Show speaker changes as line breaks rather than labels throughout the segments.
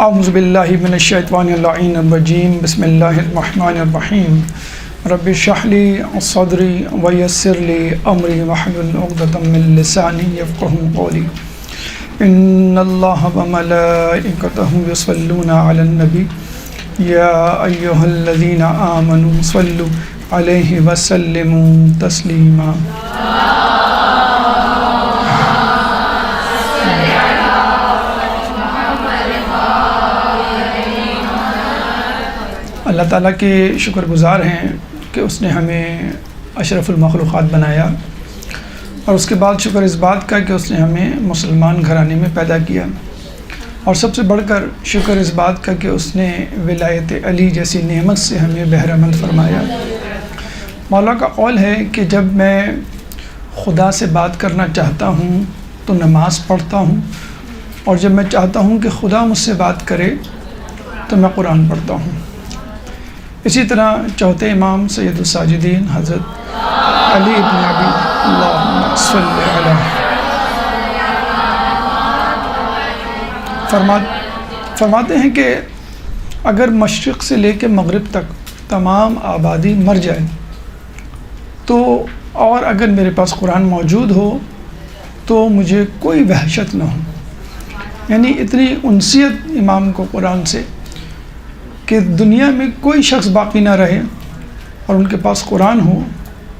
اعوذ باللہ من الشیطان اللعین الرجیم بسم اللہ الرحمن الرحیم رب اشرح لی صدری ویسر لی امری واحلل عقدۃ من لسانی یفقہوا قولی ان اللہ وملائکتہ یصلون علی النبی یا ایہا الذین آمنوا صلوا علیہ وسلموا تسلیما۔ اللہ تعالیٰ کے شکر گزار ہیں کہ اس نے ہمیں اشرف المخلوقات بنایا، اور اس کے بعد شکر اس بات کا کہ اس نے ہمیں مسلمان گھرانے میں پیدا کیا، اور سب سے بڑھ کر شکر اس بات کا کہ اس نے ولایت علی جیسی نعمت سے ہمیں بہرہ مند فرمایا۔ مولا کا قول ہے کہ جب میں خدا سے بات کرنا چاہتا ہوں تو نماز پڑھتا ہوں، اور جب میں چاہتا ہوں کہ خدا مجھ سے بات کرے تو میں قرآن پڑھتا ہوں۔ اسی طرح چوتھے امام سید الساجدین حضرت علی بن ابی اللہم صلی علیہ فرماتے ہیں کہ اگر مشرق سے لے کے مغرب تک تمام آبادی مر جائے تو اور اگر میرے پاس قرآن موجود ہو تو مجھے کوئی وحشت نہ ہو، یعنی اتنی انسیت امام کو قرآن سے کہ دنیا میں کوئی شخص باقی نہ رہے اور ان کے پاس قرآن ہو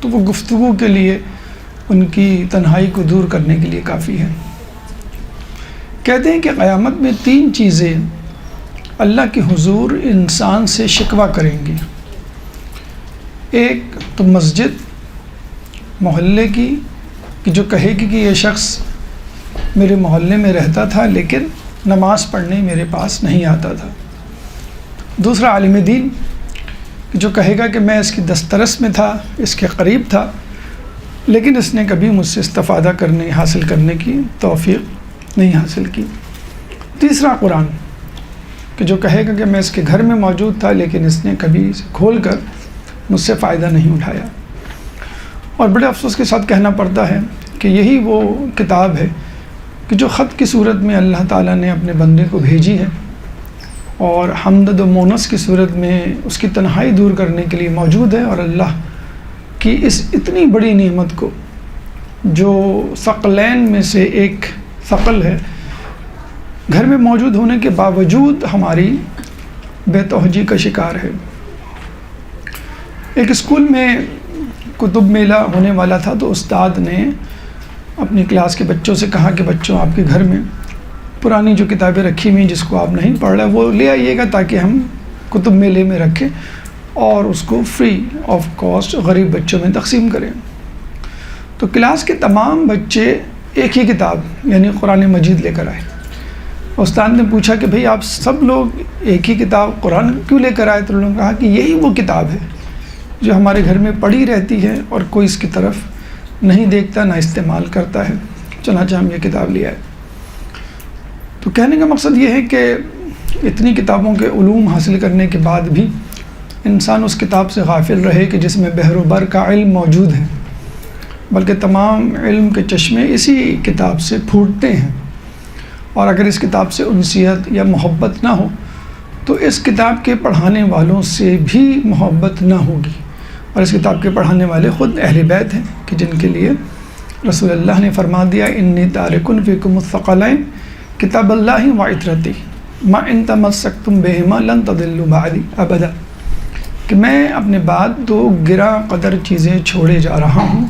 تو وہ گفتگو کے لیے ان کی تنہائی کو دور کرنے کے لیے کافی ہے۔ کہتے ہیں کہ قیامت میں 3 چیزیں اللہ کے حضور انسان سے شکوہ کریں گی۔ ایک تو مسجد محلے کی، کہ جو کہے گی کہ یہ شخص میرے محلے میں رہتا تھا لیکن نماز پڑھنے میرے پاس نہیں آتا تھا۔ دوسرا عالم دین، جو کہے گا کہ میں اس کی دسترس میں تھا، اس کے قریب تھا، لیکن اس نے کبھی مجھ سے استفادہ حاصل کرنے کی توفیق نہیں حاصل کی۔ تیسرا قرآن، کہ جو کہے گا کہ میں اس کے گھر میں موجود تھا لیکن اس نے کبھی اسے کھول کر مجھ سے فائدہ نہیں اٹھایا۔ اور بڑے افسوس کے ساتھ کہنا پڑتا ہے کہ یہی وہ کتاب ہے کہ جو خط کی صورت میں اللہ تعالیٰ نے اپنے بندے کو بھیجی ہے، اور حمد و مونس کی صورت میں اس کی تنہائی دور کرنے کے لیے موجود ہے، اور اللہ کی اس اتنی بڑی نعمت کو جو ثقلین میں سے ایک ثقل ہے، گھر میں موجود ہونے کے باوجود ہماری بے توجہی کا شکار ہے۔ ایک اسکول میں کتب میلہ ہونے والا تھا تو استاد نے اپنی کلاس کے بچوں سے کہا کہ بچوں، آپ کے گھر میں پرانی جو کتابیں رکھی ہوئی جس کو آپ نہیں پڑھ رہے وہ لے آئیے گا تاکہ ہم کتب میلے میں رکھیں اور اس کو فری آف کاسٹ غریب بچوں میں تقسیم کریں۔ تو کلاس کے تمام بچے ایک ہی کتاب یعنی قرآن مجید لے کر آئے۔ استاد نے پوچھا کہ بھئی آپ سب لوگ ایک ہی کتاب قرآن کیوں لے کر آئے؟ تو انہوں نے کہا کہ یہی وہ کتاب ہے جو ہمارے گھر میں پڑھی رہتی ہے اور کوئی اس کی طرف نہیں دیکھتا نہ استعمال کرتا ہے، چنانچہ ہم یہ کتاب لے آئے۔ تو کہنے کا مقصد یہ ہے کہ اتنی کتابوں کے علوم حاصل کرنے کے بعد بھی انسان اس کتاب سے غافل رہے کہ جس میں بحر و بر کا علم موجود ہے، بلکہ تمام علم کے چشمے اسی کتاب سے پھوٹتے ہیں، اور اگر اس کتاب سے انسیت یا محبت نہ ہو تو اس کتاب کے پڑھانے والوں سے بھی محبت نہ ہوگی، اور اس کتاب کے پڑھانے والے خود اہل بیت ہیں کہ جن کے لیے رسول اللہ نے فرما دیا انی تارکن فیکم الثقلین کتاب اللہ و عطرتی ما ان تمسکتم بہما لن تضلوا بعدی ابدا، کہ میں اپنے بعد 2 گراں قدر چیزیں چھوڑے جا رہا ہوں،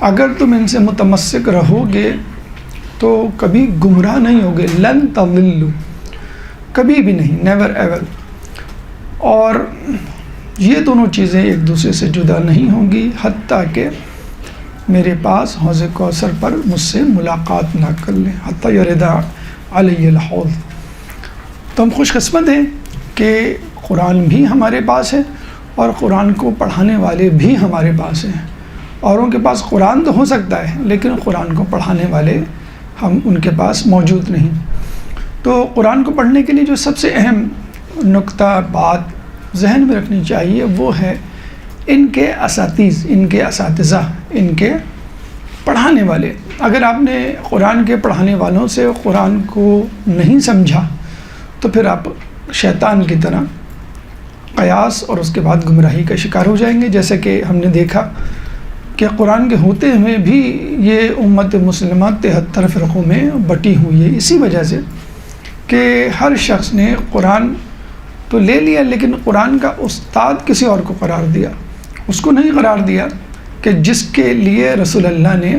اگر تم ان سے متمسک رہو گے تو کبھی گمراہ نہیں ہوگے، لن تضلوا، کبھی بھی نہیں، نیور ایور۔ اور یہ دونوں چیزیں ایک دوسرے سے جدا نہیں ہوں گی حتیٰ کہ میرے پاس حوض کوثر پر مجھ سے ملاقات نہ کر لیں، حتیٰ یردا علی الحوض۔ تو ہم خوش قسمت ہیں کہ قرآن بھی ہمارے پاس ہے اور قرآن کو پڑھانے والے بھی ہمارے پاس ہیں۔ اوروں کے پاس قرآن تو ہو سکتا ہے لیکن قرآن کو پڑھانے والے ان کے پاس موجود نہیں۔ تو قرآن کو پڑھنے کے لیے جو سب سے اہم نقطہ بات ذہن میں رکھنی چاہیے وہ ہے ان کے اساتذہ، ان کے پڑھانے والے۔ اگر آپ نے قرآن کے پڑھانے والوں سے قرآن کو نہیں سمجھا تو پھر آپ شیطان کی طرح قیاس اور اس کے بعد گمراہی کا شکار ہو جائیں گے. جیسے کہ ہم نے دیکھا کہ قرآن کے ہوتے ہوئے بھی یہ امت مسلمہ 73 فرقوں میں بٹی ہوئی ہے، اسی وجہ سے کہ ہر شخص نے قرآن تو لے لیا لیکن قرآن کا استاد کسی اور کو قرار دیا. اس کو نہیں قرار دیا کہ جس کے لیے رسول اللہ نے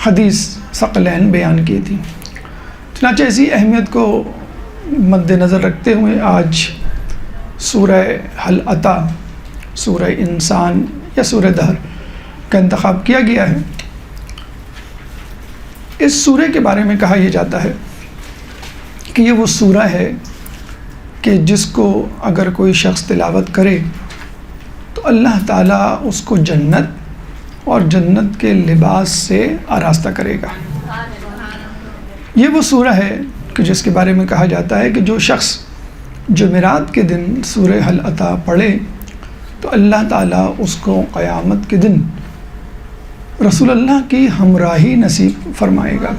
حدیث ثقلین بیان کی تھی. چنانچہ اسی اہمیت کو مد نظر رکھتے ہوئے آج سورہ حل عطا، سورہ انسان یا سورہ دہر کا انتخاب کیا گیا ہے. اس سورہ کے بارے میں کہا یہ جاتا ہے کہ یہ وہ سورہ ہے کہ جس کو اگر کوئی شخص تلاوت کرے تو اللہ تعالیٰ اس کو جنت اور جنت کے لباس سے آراستہ کرے گا. یہ وہ سورہ ہے کہ جس کے بارے میں کہا جاتا ہے کہ جو شخص جمعرات کے دن سورہ حل عطا پڑھے تو اللہ تعالیٰ اس کو قیامت کے دن رسول اللہ کی ہمراہی نصیب فرمائے گا.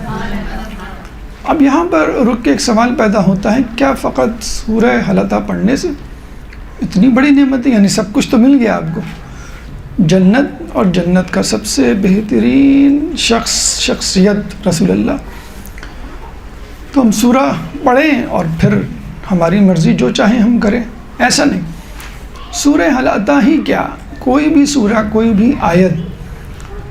اب یہاں پر رک کے ایک سوال پیدا ہوتا ہے، کیا فقط سورہ حل عطا پڑھنے سے اتنی بڑی نعمت ہے؟ یعنی سب کچھ تو مل گیا آپ کو، جنت اور جنت کا سب سے بہترین شخصیت رسول اللہ، تو ہم سورہ پڑھیں اور پھر ہماری مرضی جو چاہیں ہم کریں؟ ایسا نہیں. سورہ حل عطا ہی کیا، کوئی بھی سورہ، کوئی بھی آیت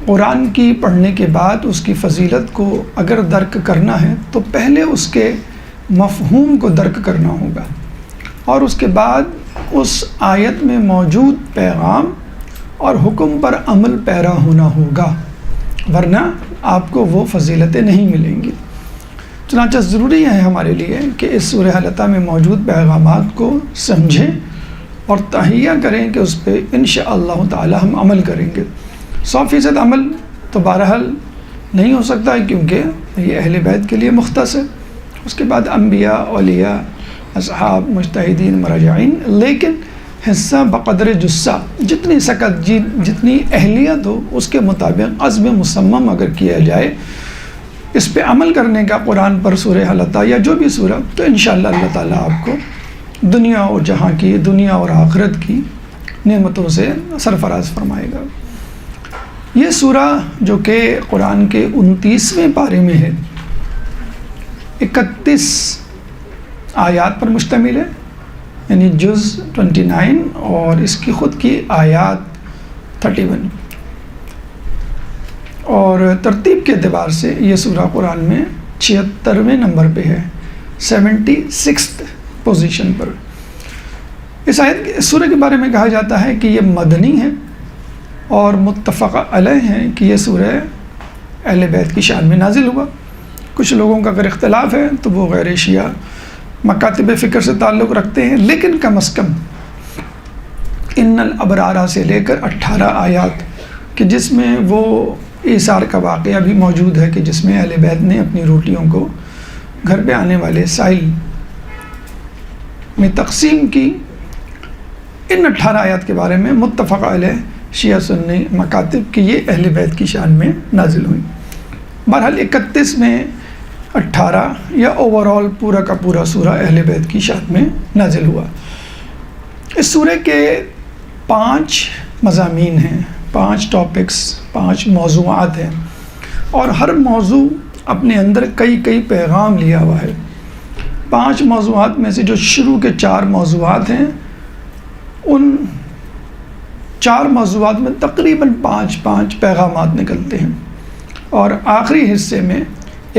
قرآن کی پڑھنے کے بعد اس کی فضیلت کو اگر درک کرنا ہے تو پہلے اس کے مفہوم کو درک کرنا ہوگا اور اس کے بعد اس آیت میں موجود پیغام اور حکم پر عمل پیرا ہونا ہوگا، ورنہ آپ کو وہ فضیلتیں نہیں ملیں گی. چنانچہ ضروری ہے ہمارے لیے کہ اس سورہ حل عطا میں موجود پیغامات کو سمجھیں اور تہیہ کریں کہ اس پہ انشاءاللہ تعالی ہم عمل کریں گے. 100% عمل تو بہرحال نہیں ہو سکتا ہے کیونکہ یہ اہل بیت کے لیے مختص ہے، اس کے بعد انبیاء، اولیاء، اصحاب، مجتہدین، مراجعین، لیکن حصہ بقدر جسہ، جتنی سکت، جتنی اہلیت ہو اس کے مطابق عزم مصمم اگر کیا جائے اس پہ عمل کرنے کا قرآن پر سورہ حل عطا یا جو بھی سورہ، تو انشاءاللہ اللہ تعالیٰ آپ کو دنیا اور جہاں کی، دنیا اور آخرت کی نعمتوں سے سرفراز فرمائے گا. یہ سورہ جو کہ قرآن کے 29ویں پارے میں ہے، 31 آیات پر مشتمل ہے، یعنی جز 29 اور اس کی خود کی آیات 31، اور ترتیب کے اعتبار سے یہ سورہ قرآن میں 76ویں نمبر پہ ہے، 76th پوزیشن پر. اس سورہ کے بارے میں کہا جاتا ہے کہ یہ مدنی ہے اور متفق علیہ ہے کہ یہ سورہ اہل بیت کی شان میں نازل ہوا. کچھ لوگوں کا اگر اختلاف ہے تو وہ غیر شیعہ مکاتب فکر سے تعلق رکھتے ہیں، لیکن کم از کم ان الابرارہ سے لے کر 18 آیات کہ جس میں وہ ایثار کا واقعہ بھی موجود ہے کہ جس میں اہل بیت نے اپنی روٹیوں کو گھر پہ آنے والے سائل میں تقسیم کی. ان 18 آیات کے بارے میں متفق علیہ شیعہ سنی مکاتب کہ یہ اہل بیت کی شان میں نازل ہوئی. بہرحال 31 میں 18 یا اوورال پورا کا پورا سورہ اہل بیت کی شان میں نازل ہوا. اس سورہ کے 5 مضامین ہیں، 5 ٹاپکس، 5 موضوعات ہیں، اور ہر موضوع اپنے اندر کئی پیغام لیا ہوا ہے. 5 موضوعات میں سے جو شروع کے 4 موضوعات ہیں، ان 4 موضوعات میں تقریباً 5 پیغامات نکلتے ہیں، اور آخری حصے میں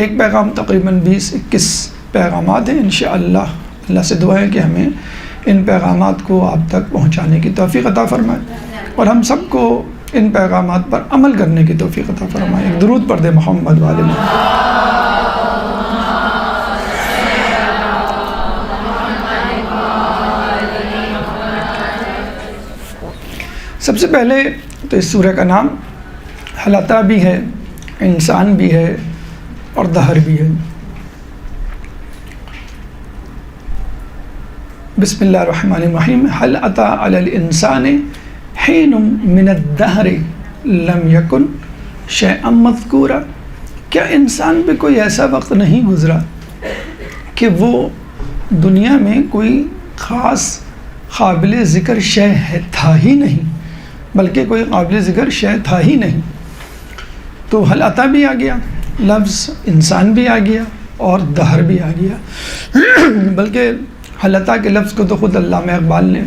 ایک پیغام تقریباً 20-21 پیغامات ہیں. انشاءاللہ اللہ سے دعا ہے کہ ہمیں ان پیغامات کو آپ تک پہنچانے کی توفیق عطا فرمائے اور ہم سب کو ان پیغامات پر عمل کرنے کی توفیق عطا فرمائے. ایک درود پڑھ دے محمد والے محمد. سب سے پہلے تو اس سورہ کا نام حل عطا بھی ہے، انسان بھی ہے اور دہر بھی ہے. بسم اللہ الرحمن الرحیم. حل عطا علی الانسان حین من الدہر لم یکن شیئا مذکورا. کیا انسان پہ کوئی ایسا وقت نہیں گزرا کہ وہ دنیا میں کوئی خاص قابل ذکر شے تھا ہی نہیں، بلکہ کوئی قابل ذکر شے تھا ہی نہیں. تو حل عطا بھی آ گیا، لفظ انسان بھی آ گیا اور دہر بھی آ گیا. بلکہ حل عطا کے لفظ کو تو خود علامہ اقبال نے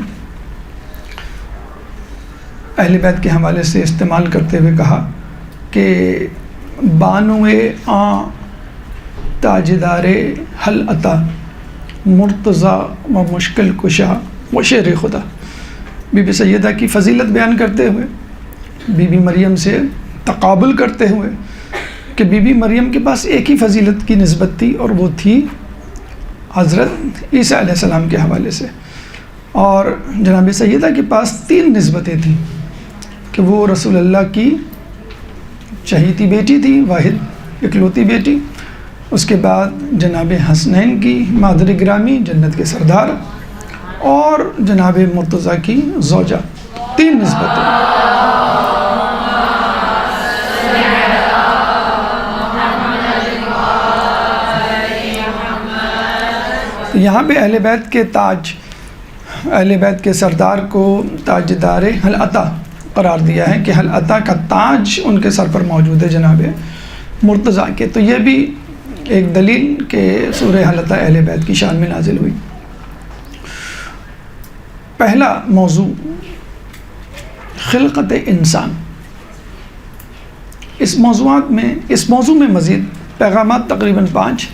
اہل بیت کے حوالے سے استعمال کرتے ہوئے کہا کہ بانوئے آں تاجدار حل عطا مرتضیٰ و مشکل کشا و شیر خدا. بی بی سیدہ کی فضیلت بیان کرتے ہوئے، بی بی مریم سے تقابل کرتے ہوئے کہ بی بی مریم کے پاس ایک ہی فضیلت کی نسبت تھی اور وہ تھی حضرت عیسیٰ علیہ السلام کے حوالے سے، اور جناب سیدہ کے پاس 3 نسبتیں تھیں کہ وہ رسول اللہ کی چہیتی بیٹی تھی، واحد اکلوتی بیٹی. اس کے بعد جناب حسنین کی مادر گرامی، جنت کے سردار، اور جناب مرتضیٰ کی زوجہ. 3 نسبتیں. یہاں پہ اہل بیت کے تاج، اہل بیت کے سردار کو تاجدار حل عطا قرار دیا ہے کہ حل عطا کا تاج ان کے سر پر موجود ہے جناب مرتضیٰ کے. تو یہ بھی ایک دلیل کہ سورہ حل عطا اہل بیت کی شان میں نازل ہوئی. پہلا موضوع خلقت انسان. اس موضوع میں مزید پیغامات تقریباً 5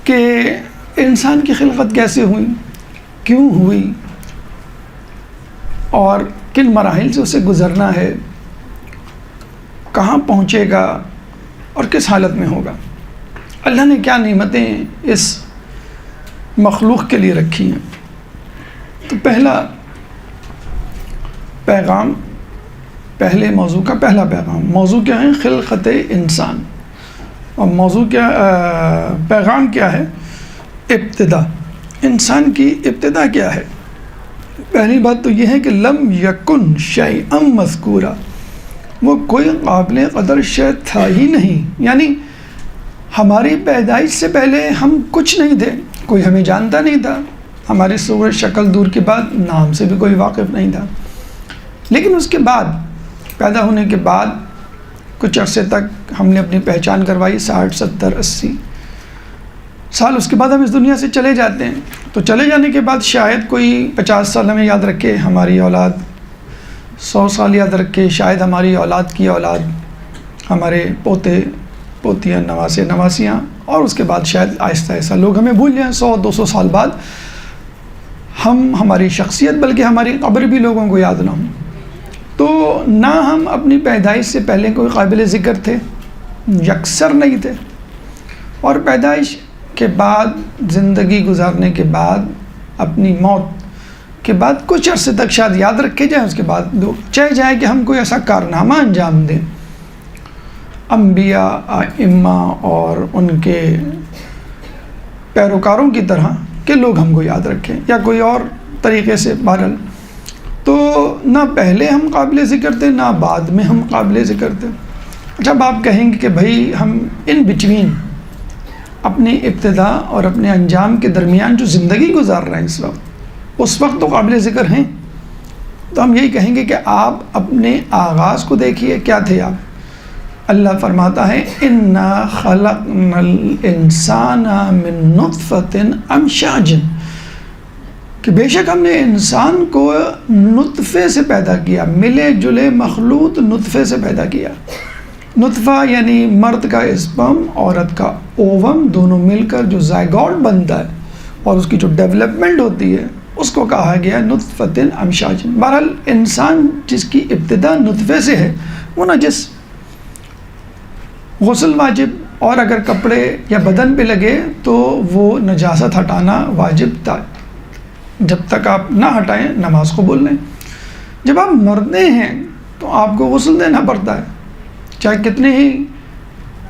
کہ انسان کی خلقت کیسے ہوئی، کیوں ہوئی، اور کن مراحل سے اسے گزرنا ہے، کہاں پہنچے گا اور کس حالت میں ہوگا. اللہ نے کیا نعمتیں اس مخلوق کے لیے رکھی ہیں. تو پہلا پیغام، پہلے موضوع کا پہلا پیغام، موضوع کیا ہے؟ خلقت انسان. اور موضوع کیا، پیغام کیا ہے؟ ابتدا. انسان کی ابتدا کیا ہے؟ پہلی بات تو یہ ہے کہ لم یکن شیئا مذکورا، وہ کوئی قابل قدر شے تھا ہی نہیں. یعنی ہماری پیدائش سے پہلے ہم کچھ نہیں تھے، کوئی ہمیں جانتا نہیں تھا، ہماری صورت شکل دور کے بعد نام سے بھی کوئی واقف نہیں تھا. لیکن اس کے بعد، پیدا ہونے کے بعد کچھ عرصے تک ہم نے اپنی پہچان کروائی، 60 70 80 سال اس کے بعد ہم اس دنیا سے چلے جاتے ہیں. تو چلے جانے کے بعد شاید کوئی 50 سال ہمیں یاد رکھے، ہماری اولاد 100 سال یاد رکھے، شاید ہماری اولاد کی اولاد، ہمارے پوتے پوتیاں، نواسے نواسیاں، اور اس کے بعد شاید آہستہ آہستہ لوگ ہمیں بھول جائیں. 100 200 سال بعد ہماری شخصیت بلکہ ہماری قبر بھی لوگوں کو یاد نہ ہو. تو نہ ہم اپنی پیدائش سے پہلے کوئی قابل ذکر تھے، یکسر نہیں تھے، اور پیدائش کے بعد، زندگی گزارنے کے بعد، اپنی موت کے بعد کچھ عرصے تک شاید یاد رکھے جائیں. اس کے بعد لوگ چاہے جائے کہ ہم کوئی ایسا کارنامہ انجام دیں، انبیاء، ائمہ اور ان کے پیروکاروں کی طرح، کہ لوگ ہم کو یاد رکھیں، یا کوئی اور طریقے سے. بہرحال تو نہ پہلے ہم قابل ذکر تھے، نہ بعد میں ہم قابل ذکر تھے. جب آپ کہیں گے کہ بھائی ہم ان بٹوین، اپنی ابتدا اور اپنے انجام کے درمیان جو زندگی گزار رہے ہیں اس وقت تو قابل ذکر ہیں، تو ہم یہی کہیں گے کہ آپ اپنے آغاز کو دیکھیے، کیا تھے آپ. اللہ فرماتا ہے اِنَّا خَلَقْنَا الْإِنسَانَ مِن نُطْفَةٍ أَمْشَاجٍ، کہ بے شک ہم نے انسان کو نطفے سے پیدا کیا، ملے جلے مخلوط نطفے سے پیدا کیا. نطفہ یعنی مرد کا اسپرم، عورت کا اووم، دونوں مل کر جو زائگوٹ بنتا ہے اور اس کی جو ڈیولپمنٹ ہوتی ہے اس کو کہا گیا نطفۃ امشاج. بہرحال انسان جس کی ابتدا نطفے سے ہے وہ نجس، غسل واجب، اور اگر کپڑے یا بدن پہ لگے تو وہ نجاست ہٹانا واجب تھا. جب تک آپ نہ ہٹائیں نماز قبول نہیں. جب آپ مرنے ہیں تو آپ کو غسل دینا پڑتا ہے، چاہے کتنے ہی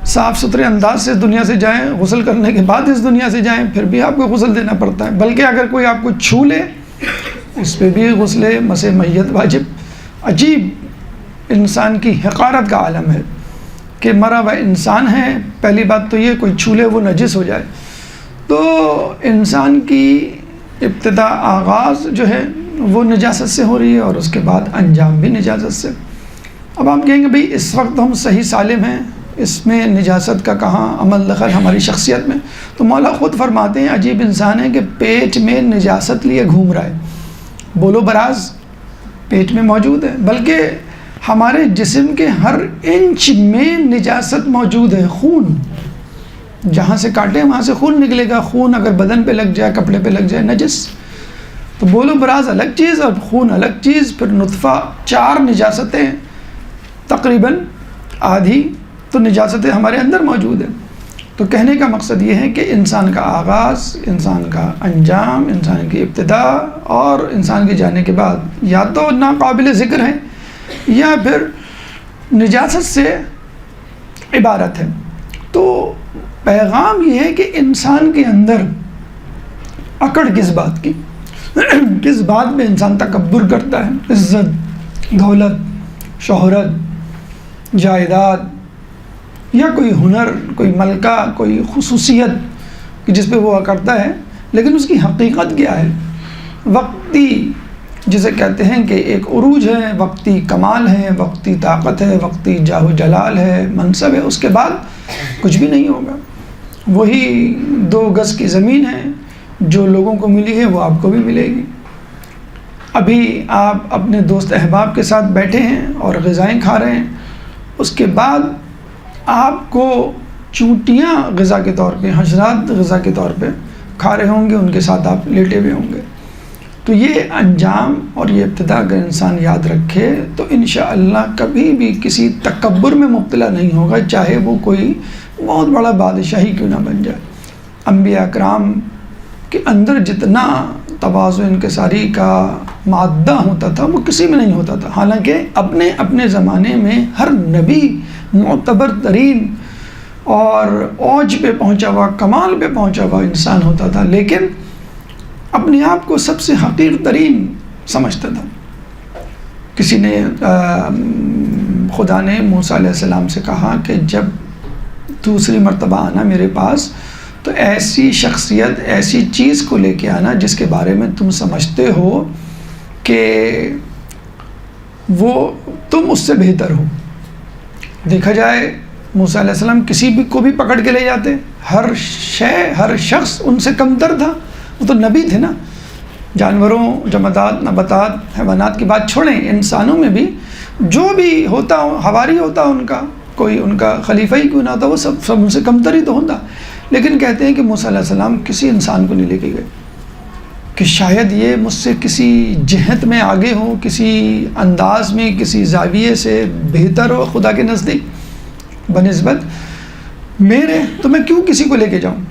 صاف ستھرے انداز سے اس دنیا سے جائیں، غسل کرنے کے بعد اس دنیا سے جائیں پھر بھی آپ کو غسل دینا پڑتا ہے. بلکہ اگر کوئی آپ کو چھو لے اس پہ بھی غسل مسح میت واجب. عجیب انسان کی حقارت کا عالم ہے کہ مرا ہوا انسان ہے، پہلی بات تو یہ کوئی چھو لے وہ نجس ہو جائے. تو تو انسان کی ابتدا آغاز جو ہے وہ نجاست سے ہو رہی ہے اور اس کے بعد انجام بھی نجاست سے۔ اب آپ کہیں گے بھئی اس وقت ہم صحیح سالم ہیں، اس میں نجاست کا کہاں عمل دخل ہماری شخصیت میں؟ تو مولا خود فرماتے ہیں عجیب انسان ہے کہ پیٹ میں نجاست لیے گھوم رہا ہے، بولو براز پیٹ میں موجود ہے، بلکہ ہمارے جسم کے ہر انچ میں نجاست موجود ہے۔ خون جہاں سے کاٹے وہاں سے خون نکلے گا، خون اگر بدن پہ لگ جائے، کپڑے پہ لگ جائے، نجس۔ تو بولو براز الگ چیز اور خون الگ چیز، پھر نطفہ، 4 نجاستیں تقریباً آدھی تو نجاستیں ہمارے اندر موجود ہیں۔ تو کہنے کا مقصد یہ ہے کہ انسان کا آغاز، انسان کا انجام، انسان کی ابتدا اور انسان کے جانے کے بعد یا تو ناقابل ذکر ہے یا پھر نجاست سے عبارت ہے۔ تو پیغام یہ ہے کہ انسان کے اندر اکڑ کس بات کی، کس بات میں انسان تکبر کرتا ہے، عزت، دولت، شہرت، جائیداد یا کوئی ہنر، کوئی ملکہ، کوئی خصوصیت جس پہ وہ کرتا ہے، لیکن اس کی حقیقت کیا ہے؟ وقتی جسے کہتے ہیں کہ ایک عروج ہے، وقتی کمال ہے، وقتی طاقت ہے، وقتی جاہ و جلال ہے، منصب ہے، اس کے بعد کچھ بھی نہیں ہوگا۔ وہی 2 گز کی زمین ہے جو لوگوں کو ملی ہے وہ آپ کو بھی ملے گی۔ ابھی آپ اپنے دوست احباب کے ساتھ بیٹھے ہیں اور غذائیں کھا رہے ہیں، اس کے بعد آپ کو چونٹیاں غذا کے طور پہ، حشرات غذا کے طور پہ کھا رہے ہوں گے، ان کے ساتھ آپ لیٹے ہوئے ہوں گے۔ تو یہ انجام اور یہ ابتدا اگر انسان یاد رکھے تو انشاءاللہ کبھی بھی کسی تکبر میں مبتلا نہیں ہوگا، چاہے وہ کوئی بہت بڑا بادشاہی کیوں نہ بن جائے۔ انبیاء کرام کے اندر جتنا تواضع انکساری کا مادہ ہوتا تھا وہ کسی میں نہیں ہوتا تھا، حالانکہ اپنے اپنے زمانے میں ہر نبی معتبر ترین اور اوج پہ پہنچا ہوا، کمال پہ پہنچا ہوا انسان ہوتا تھا، لیکن اپنے آپ کو سب سے حقیر ترین سمجھتا تھا۔ کسی نے خدا نے موسیٰ علیہ السلام سے کہا کہ جب دوسری مرتبہ آنا میرے پاس تو ایسی شخصیت، ایسی چیز کو لے کے آنا جس کے بارے میں تم سمجھتے ہو کہ وہ تم اس سے بہتر ہو۔ دیکھا جائے موسیٰ علیہ السلام کسی بھی کو بھی پکڑ کے لے جاتے، ہر شے، ہر شخص ان سے کمتر تھا، وہ تو نبی تھے نا۔ جانوروں، جمادات، نباتات، حیوانات کی بات چھوڑیں، انسانوں میں بھی جو بھی ہوتا حواری ہوتا ان کا، کوئی ان کا خلیفہ ہی کیوں نہ ہوتا، وہ سب ان سے کمتر ہی تو ہوتا، لیکن کہتے ہیں کہ موسیٰ علیہ السلام کسی انسان کو نہیں لے کے گئے کہ شاید یہ مجھ سے کسی جہت میں آگے ہو، کسی انداز میں، کسی زاویے سے بہتر ہو خدا کے نزدیک بنسبت میرے، تو میں کیوں کسی کو لے کے جاؤں۔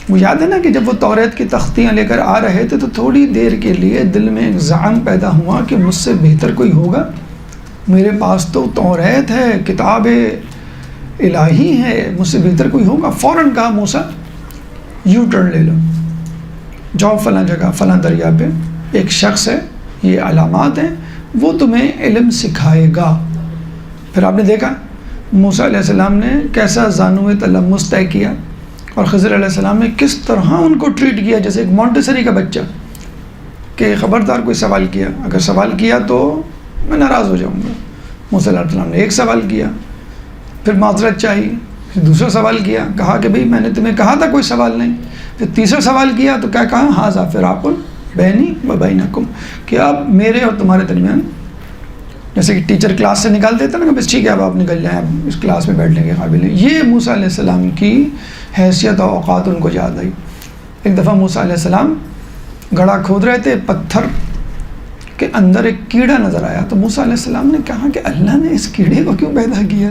وہ یاد ہے نا کہ جب وہ توریت کی تختیاں لے کر آ رہے تھے تو تھوڑی دیر کے لیے دل میں ایک زعم پیدا ہوا کہ مجھ سے بہتر کوئی ہوگا، میرے پاس تو توریت ہے، کتاب الہی ہے، مجھ سے بہتر کوئی ہوگا۔ فوراً کہا موسیٰ یو ٹرن لے لو، جاؤ فلاں جگہ، فلاں دریا پہ ایک شخص ہے، یہ علامات ہیں، وہ تمہیں علم سکھائے گا۔ پھر آپ نے دیکھا موسیٰ علیہ السلام نے کیسا زانو تلمس طے کیا، اور خضر علیہ السلام نے کس طرح ان کو ٹریٹ کیا جیسے ایک مونٹیسری کا بچہ، کہ خبردار کوئی سوال کیا، اگر سوال کیا تو میں ناراض ہو جاؤں گا۔ موسیٰ علیہ السلام نے ایک سوال کیا، پھر معذرت چاہی، پھر دوسرا سوال کیا، کہا کہ بھئی میں نے تمہیں کہا تھا کوئی سوال نہیں، پھر تیسرا سوال کیا تو کیا کہا، ھذا فراق بینی و بینکم، کہ اب میرے اور تمہارے درمیان، جیسے کہ ٹیچر کلاس سے نکال دیتا نا کہ بس ٹھیک ہے اب آپ نکل جائیں، اب اس کلاس میں بیٹھنے کے قابل ہیں۔ یہ موسیٰ علیہ السلام کی حیثیت اور اوقات ان کو یاد آئی۔ ایک دفعہ موسیٰ علیہ السلام گڑھا کھود رہے تھے، پتھر کے اندر ایک کیڑا نظر آیا، تو موسیٰ علیہ السلام نے کہا کہ اللہ نے اس کیڑے کو کیوں پیدا کیا،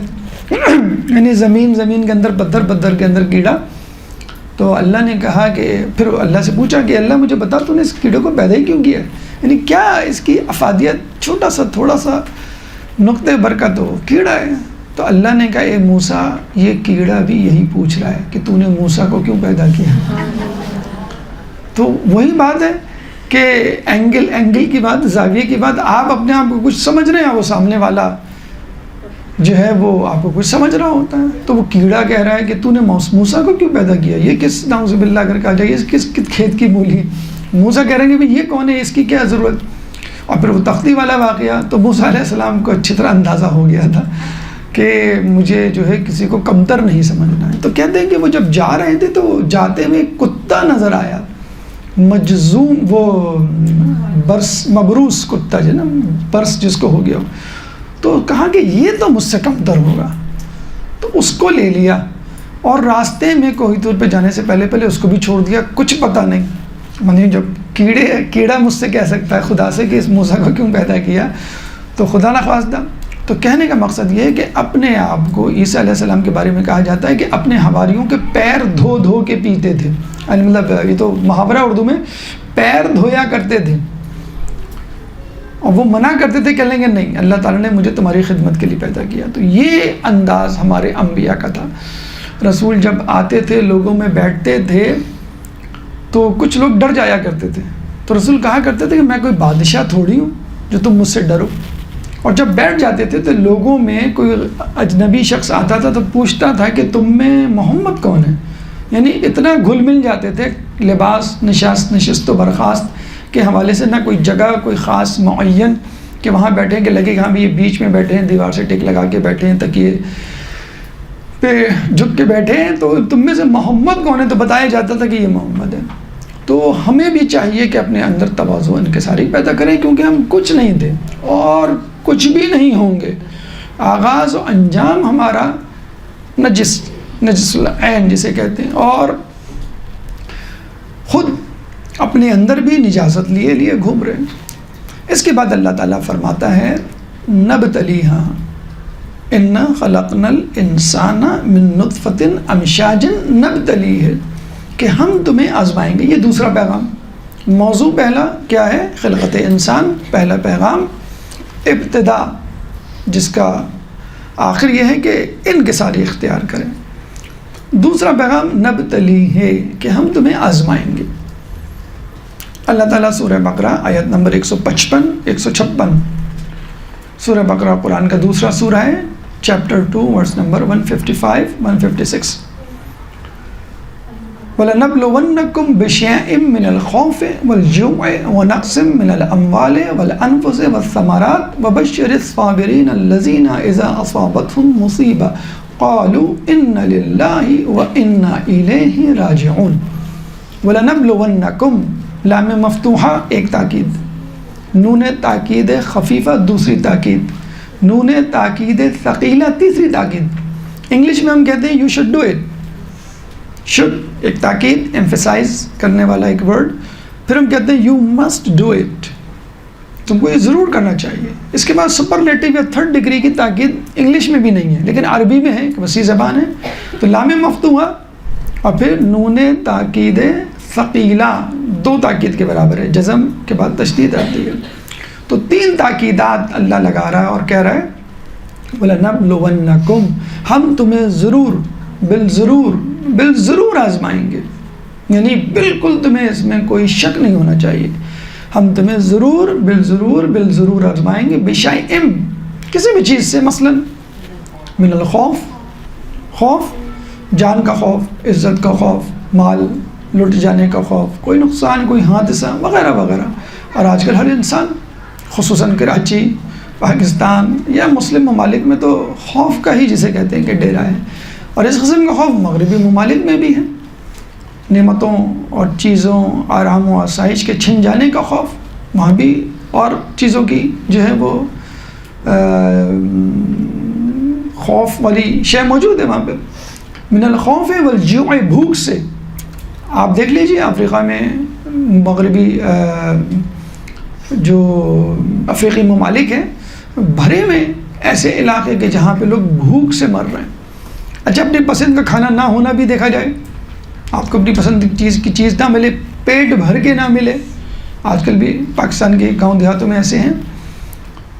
یعنی زمین کے اندر، پتھر کے اندر کیڑا۔ تو اللہ نے کہا کہ پھر اللہ سے پوچھا کہ اللہ مجھے بتا تو نے اس کیڑے کو پیدا ہی کیوں کیا، یعنی کیا اس کی افادیت، چھوٹا سا تھوڑا سا نقطۂ برکت ہو، کیڑا ہے۔ تو اللہ نے کہا اے موسیٰ یہ کیڑا بھی یہی پوچھ رہا ہے کہ تو نے موسیٰ کو کیوں پیدا کیا۔ تو وہی بات ہے کہ اینگل کی بات، زاویے کی بات، آپ اپنے آپ کو کچھ سمجھ رہے ہیں، وہ سامنے والا جو ہے وہ آپ کو کچھ سمجھ رہا ہوتا ہے. تو وہ کیڑا کہہ رہا ہے کہ تو نے موسیٰ کو کیوں پیدا کیا, یہ کس نعوذ باللہ کر کے آ جائے, یہ کس کھیت کی مولی. موسیٰ کہہ رہے ہیں کہ بھئی یہ کون ہے, اس کی کیا ضرورت. اور پھر وہ تختی والا واقعہ, تو موسیٰ علیہ السلام کو اچھی طرح اندازہ ہو گیا تھا کہ مجھے جو ہے کسی کو کمتر نہیں سمجھنا ہے. تو کہتے ہیں کہ وہ جب جا رہے تھے تو جاتے ہوئے کتا نظر آیا, مجزوم, وہ برس مبروس کتا جو نا, برس جس کو ہو گیا. تو کہا کہ یہ تو مجھ سے کمتر ہوگا, تو اس کو لے لیا اور راستے میں کوہ طور پہ جانے سے پہلے اس کو بھی چھوڑ دیا. کچھ پتہ نہیں, یعنی جب کیڑا مجھ سے کہہ سکتا ہے خدا سے کہ اس موسیٰ کو کیوں پیدا کیا, تو خدا نخواستہ. تو کہنے کا مقصد یہ ہے کہ اپنے آپ کو, عیسیٰ علیہ السلام کے بارے میں کہا جاتا ہے کہ اپنے حواریوں کے پیر دھو دھو کے پیتے تھے. مطلب یہ تو محاورہ اردو میں, پیر دھویا کرتے تھے. اور وہ منع کرتے تھے, کہہ لیں گے نہیں, اللہ تعالیٰ نے مجھے تمہاری خدمت کے لیے پیدا کیا. تو یہ انداز ہمارے انبیاء کا تھا. رسول جب آتے تھے لوگوں میں بیٹھتے تھے تو کچھ لوگ ڈر جایا کرتے تھے. تو رسول کہا کرتے تھے کہ میں کوئی بادشاہ تھوڑی ہوں جو تم مجھ سے ڈرو. اور جب بیٹھ جاتے تھے تو لوگوں میں کوئی اجنبی شخص آتا تھا تو پوچھتا تھا کہ تم میں محمد کون ہے. یعنی اتنا گھل مل جاتے تھے, لباس, نشست و برخاست کے حوالے سے, نہ کوئی جگہ کوئی خاص معین کہ وہاں بیٹھیں کہ لگے کہ ہاں بھی یہ بیچ میں بیٹھے ہیں, دیوار سے ٹک لگا کے بیٹھے ہیں, تکیے پہ جھک کے بیٹھے ہیں. تو تم میں سے محمد کون ہے, تو بتایا جاتا تھا کہ یہ محمد ہے. تو ہمیں بھی چاہیے کہ اپنے اندر تواضع و انکساری پیدا کریں, کیونکہ ہم کچھ نہیں تھے اور کچھ بھی نہیں ہوں گے. آغاز و انجام ہمارا نجس العین جسے کہتے ہیں, اور خود اپنے اندر بھی نجاست لیے گھوم رہے ہیں. اس کے بعد اللہ تعالیٰ فرماتا ہے نبتلیہا انا خلقنا الانسان من نطفۃ امشاج نبتلیہ, کہ ہم تمہیں آزمائیں گے. یہ دوسرا پیغام. موضوع پہلا کیا ہے, خلقت انسان, پہلا پیغام ابتدا, جس کا آخر یہ ہے کہ انکساری اختیار کریں. دوسرا پیغام نبتلیہ, کہ ہم تمہیں آزمائیں گے. اللہ تعالیٰ سورہ بقرہ آیت نمبر 155 156, سورہ بقرہ قرآن کا دوسرا سورہ ہے, چیپٹر 2 ورس نمبر 155 156. وَلَنَبْلُوَنَّكُمْ بِشَيْءٍ مِّنَ الْخَوْفِ وَالْجُوعِ وَنَقْصٍ مِّنَ الْأَمْوَالِ وَالْأَنفُسِ وَالثَّمَرَاتِ وَبَشِّرِ الصَّابِرِينَ الَّذِينَ إِذَا أَصَابَتْهُمْ مُصِيبَةٌ قَالُوا إِنَّ لِلَّهِ وَإِنَّا إِلَيْهِ رَاجِعُونَ. وَلَنَبْلُوَنَّكُمْ, لام مفتوحہ ایک تاکید, نون تاکید خفیفہ دوسری تاکید, نون تاکید ثقیلہ تیسری تاکید. انگلش میں ہم کہتے ہیں you should do it. Should ایک تاکید, ایمفیسائز کرنے والا ایک ورڈ. پھر ہم کہتے ہیں یو مسٹ ڈو اٹ, تم کو یہ ضرور کرنا چاہیے. اس کے بعد سپرلیٹو یا تھرڈ ڈگری کی تاکید انگلش میں بھی نہیں ہے, لیکن عربی میں ہے, کہ وسیع زبان ہے. تو لام مفتوحہ اور پھر نون تاکید ثقیلہ, دو تاکید کے برابر ہے, جزم کے بعد تشدید آتی ہے. تو تین تاکیدات اللہ لگا رہا ہے اور کہہ رہا ہے وَلَنَبْلُوَنَّكُمْ, ہم تمہیں ضرور بالضرور آزمائیں گے. یعنی بالکل تمہیں اس میں کوئی شک نہیں ہونا چاہیے, ہم تمہیں بالضرور آزمائیں گے. بِشَيْءٍ, کسی بھی چیز سے, مثلا من الخوف, خوف, جان کا خوف, عزت کا خوف, مال لٹ جانے کا خوف, کوئی نقصان, کوئی حادثہ وغیرہ وغیرہ. اور آج کل ہر انسان, خصوصاً کراچی, پاکستان یا مسلم ممالک میں تو خوف کا ہی جسے کہتے ہیں کہ ڈیرا ہے. اور اس قسم کا خوف مغربی ممالک میں بھی ہے, نعمتوں اور چیزوں, آرام و آسائش کے چھن جانے کا خوف وہاں بھی, اور چیزوں کی جو ہے وہ خوف والی شے موجود ہے وہاں پہ. من الخوف والجوع, بھوک سے. آپ دیکھ لیجئے افریقہ میں, مغربی جو افریقی ممالک ہیں, بھرے میں ایسے علاقے کے جہاں پہ لوگ بھوک سے مر رہے ہیں. اچھا, اپنی پسند کا کھانا نہ ہونا بھی دیکھا جائے, آپ کو اپنی پسند کی چیز نہ ملے, پیٹ بھر کے نہ ملے, آج کل بھی پاکستان کے گاؤں دیہاتوں میں ایسے ہیں.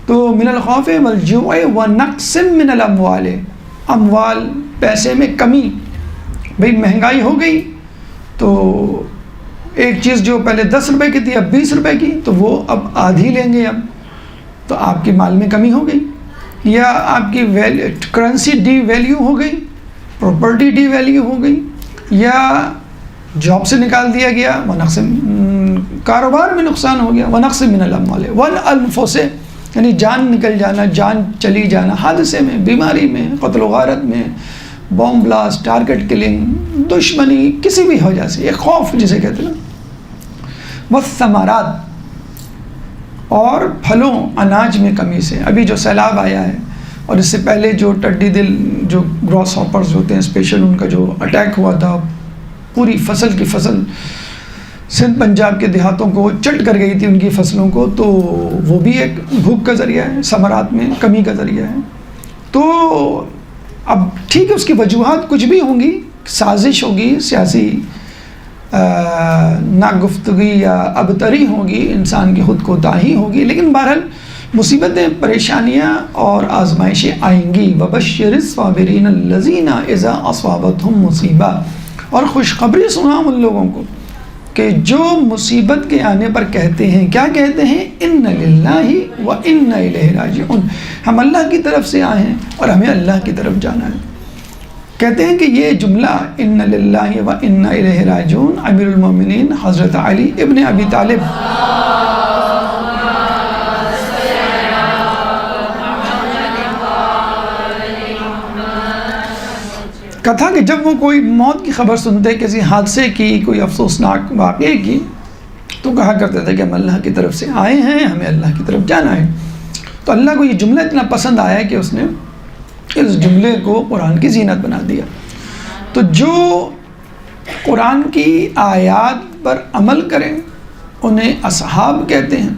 تو من الخوف والجوع ونقص من الاموال, اموال پیسے میں کمی. بھئی مہنگائی ہو گئی تو ایک چیز جو پہلے 10 روپے کی تھی اب 20 روپے کی, تو وہ اب آدھی لیں گے اب, تو آپ کے مال میں کمی ہو گئی. یا آپ کی کرنسی ڈی ویلیو ہو گئی، پراپرٹی ڈی ویلیو ہو گئی، یا جاب سے نکال دیا گیا، ونقص کاروبار میں نقصان ہو گیا، ونقص من الاموال والانفس، یعنی جان نکل جانا، جان چلی جانا حادثے میں، بیماری میں، قتل و غارت میں، بوم بلاسٹ، ٹارگٹ کلنگ، دشمنی کسی بھی وجہ سے، ایک خوف جسے کہتے ہیں، والثمرات، اور پھلوں اناج میں کمی سے۔ ابھی جو سیلاب آیا ہے اور اس سے پہلے جو ٹڈی دل جو گراس ہاپرز ہوتے ہیں اسپیشل، ان کا جو اٹیک ہوا تھا، پوری فصل کی فصل سندھ پنجاب کے دیہاتوں کو چٹ کر گئی تھی ان کی فصلوں کو، تو وہ بھی ایک بھوک کا ذریعہ ہے، ثمرات میں کمی کا ذریعہ ہے۔ تو اب ٹھیک ہے، اس کی وجوہات کچھ بھی ہوں گی، سازش ہوگی، سیاسی ناگفتگی یا ابتری ہوگی، انسان کی خود کوتاہی ہوگی، لیکن بہرحال مصیبتیں، پریشانیاں اور آزمائشیں آئیں گی۔ وَبَشِّرِ الصَّابِرِينَ الَّذِينَ إِذَا أَصَابَتْهُمْ مُصِیبَةٌ، اور خوشخبری سنا ان لوگوں کو کہ جو مصیبت کے آنے پر کہتے ہیں، کیا کہتے ہیں؟ اِنَّ لِلَّهِ وَإِنَّ إِلَيْهِ راجعون، ہم اللہ کی طرف سے آئے ہیں اور ہمیں اللہ کی طرف جانا ہے۔ کہتے ہیں کہ یہ جملہ اِنَّ لِلَّهِ وَإِنَّ إِلَيْهِ راجعون امیر المومنین حضرت علی ابن ابی طالب کا تھا کہ جب وہ کوئی موت کی خبر سنتے، کسی حادثے کی، کوئی افسوسناک واقعے کی، تو کہا کرتے تھے کہ ہم اللہ کی طرف سے آئے ہیں، ہمیں اللہ کی طرف جانا ہے۔ تو اللہ کو یہ جملہ اتنا پسند آیا کہ اس نے اس جملے کو قرآن کی زینت بنا دیا۔ تو جو قرآن کی آیات پر عمل کریں انہیں اصحاب کہتے ہیں،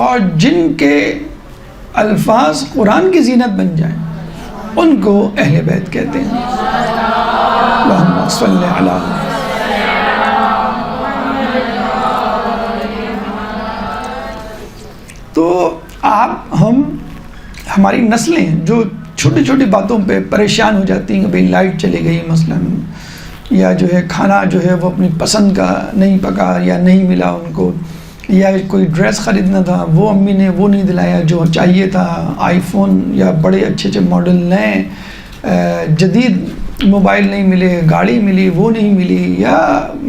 اور جن کے الفاظ قرآن کی زینت بن جائیں ان کو اہل بیت کہتے ہیں۔ اللہم صلی علی تو ہماری نسلیں جو چھوٹی چھوٹی باتوں پہ پریشان ہو جاتی ہیں کہ بھئی لائٹ چلی گئی مثلاً، یا جو ہے کھانا جو ہے وہ اپنی پسند کا نہیں پکا یا نہیں ملا ان کو، یا کوئی ڈریس خریدنا تھا وہ امی نے وہ نہیں دلایا جو چاہیے تھا، آئی فون یا بڑے اچھے اچھے ماڈل نئے جدید موبائل نہیں ملے، گاڑی ملی وہ نہیں ملی، یا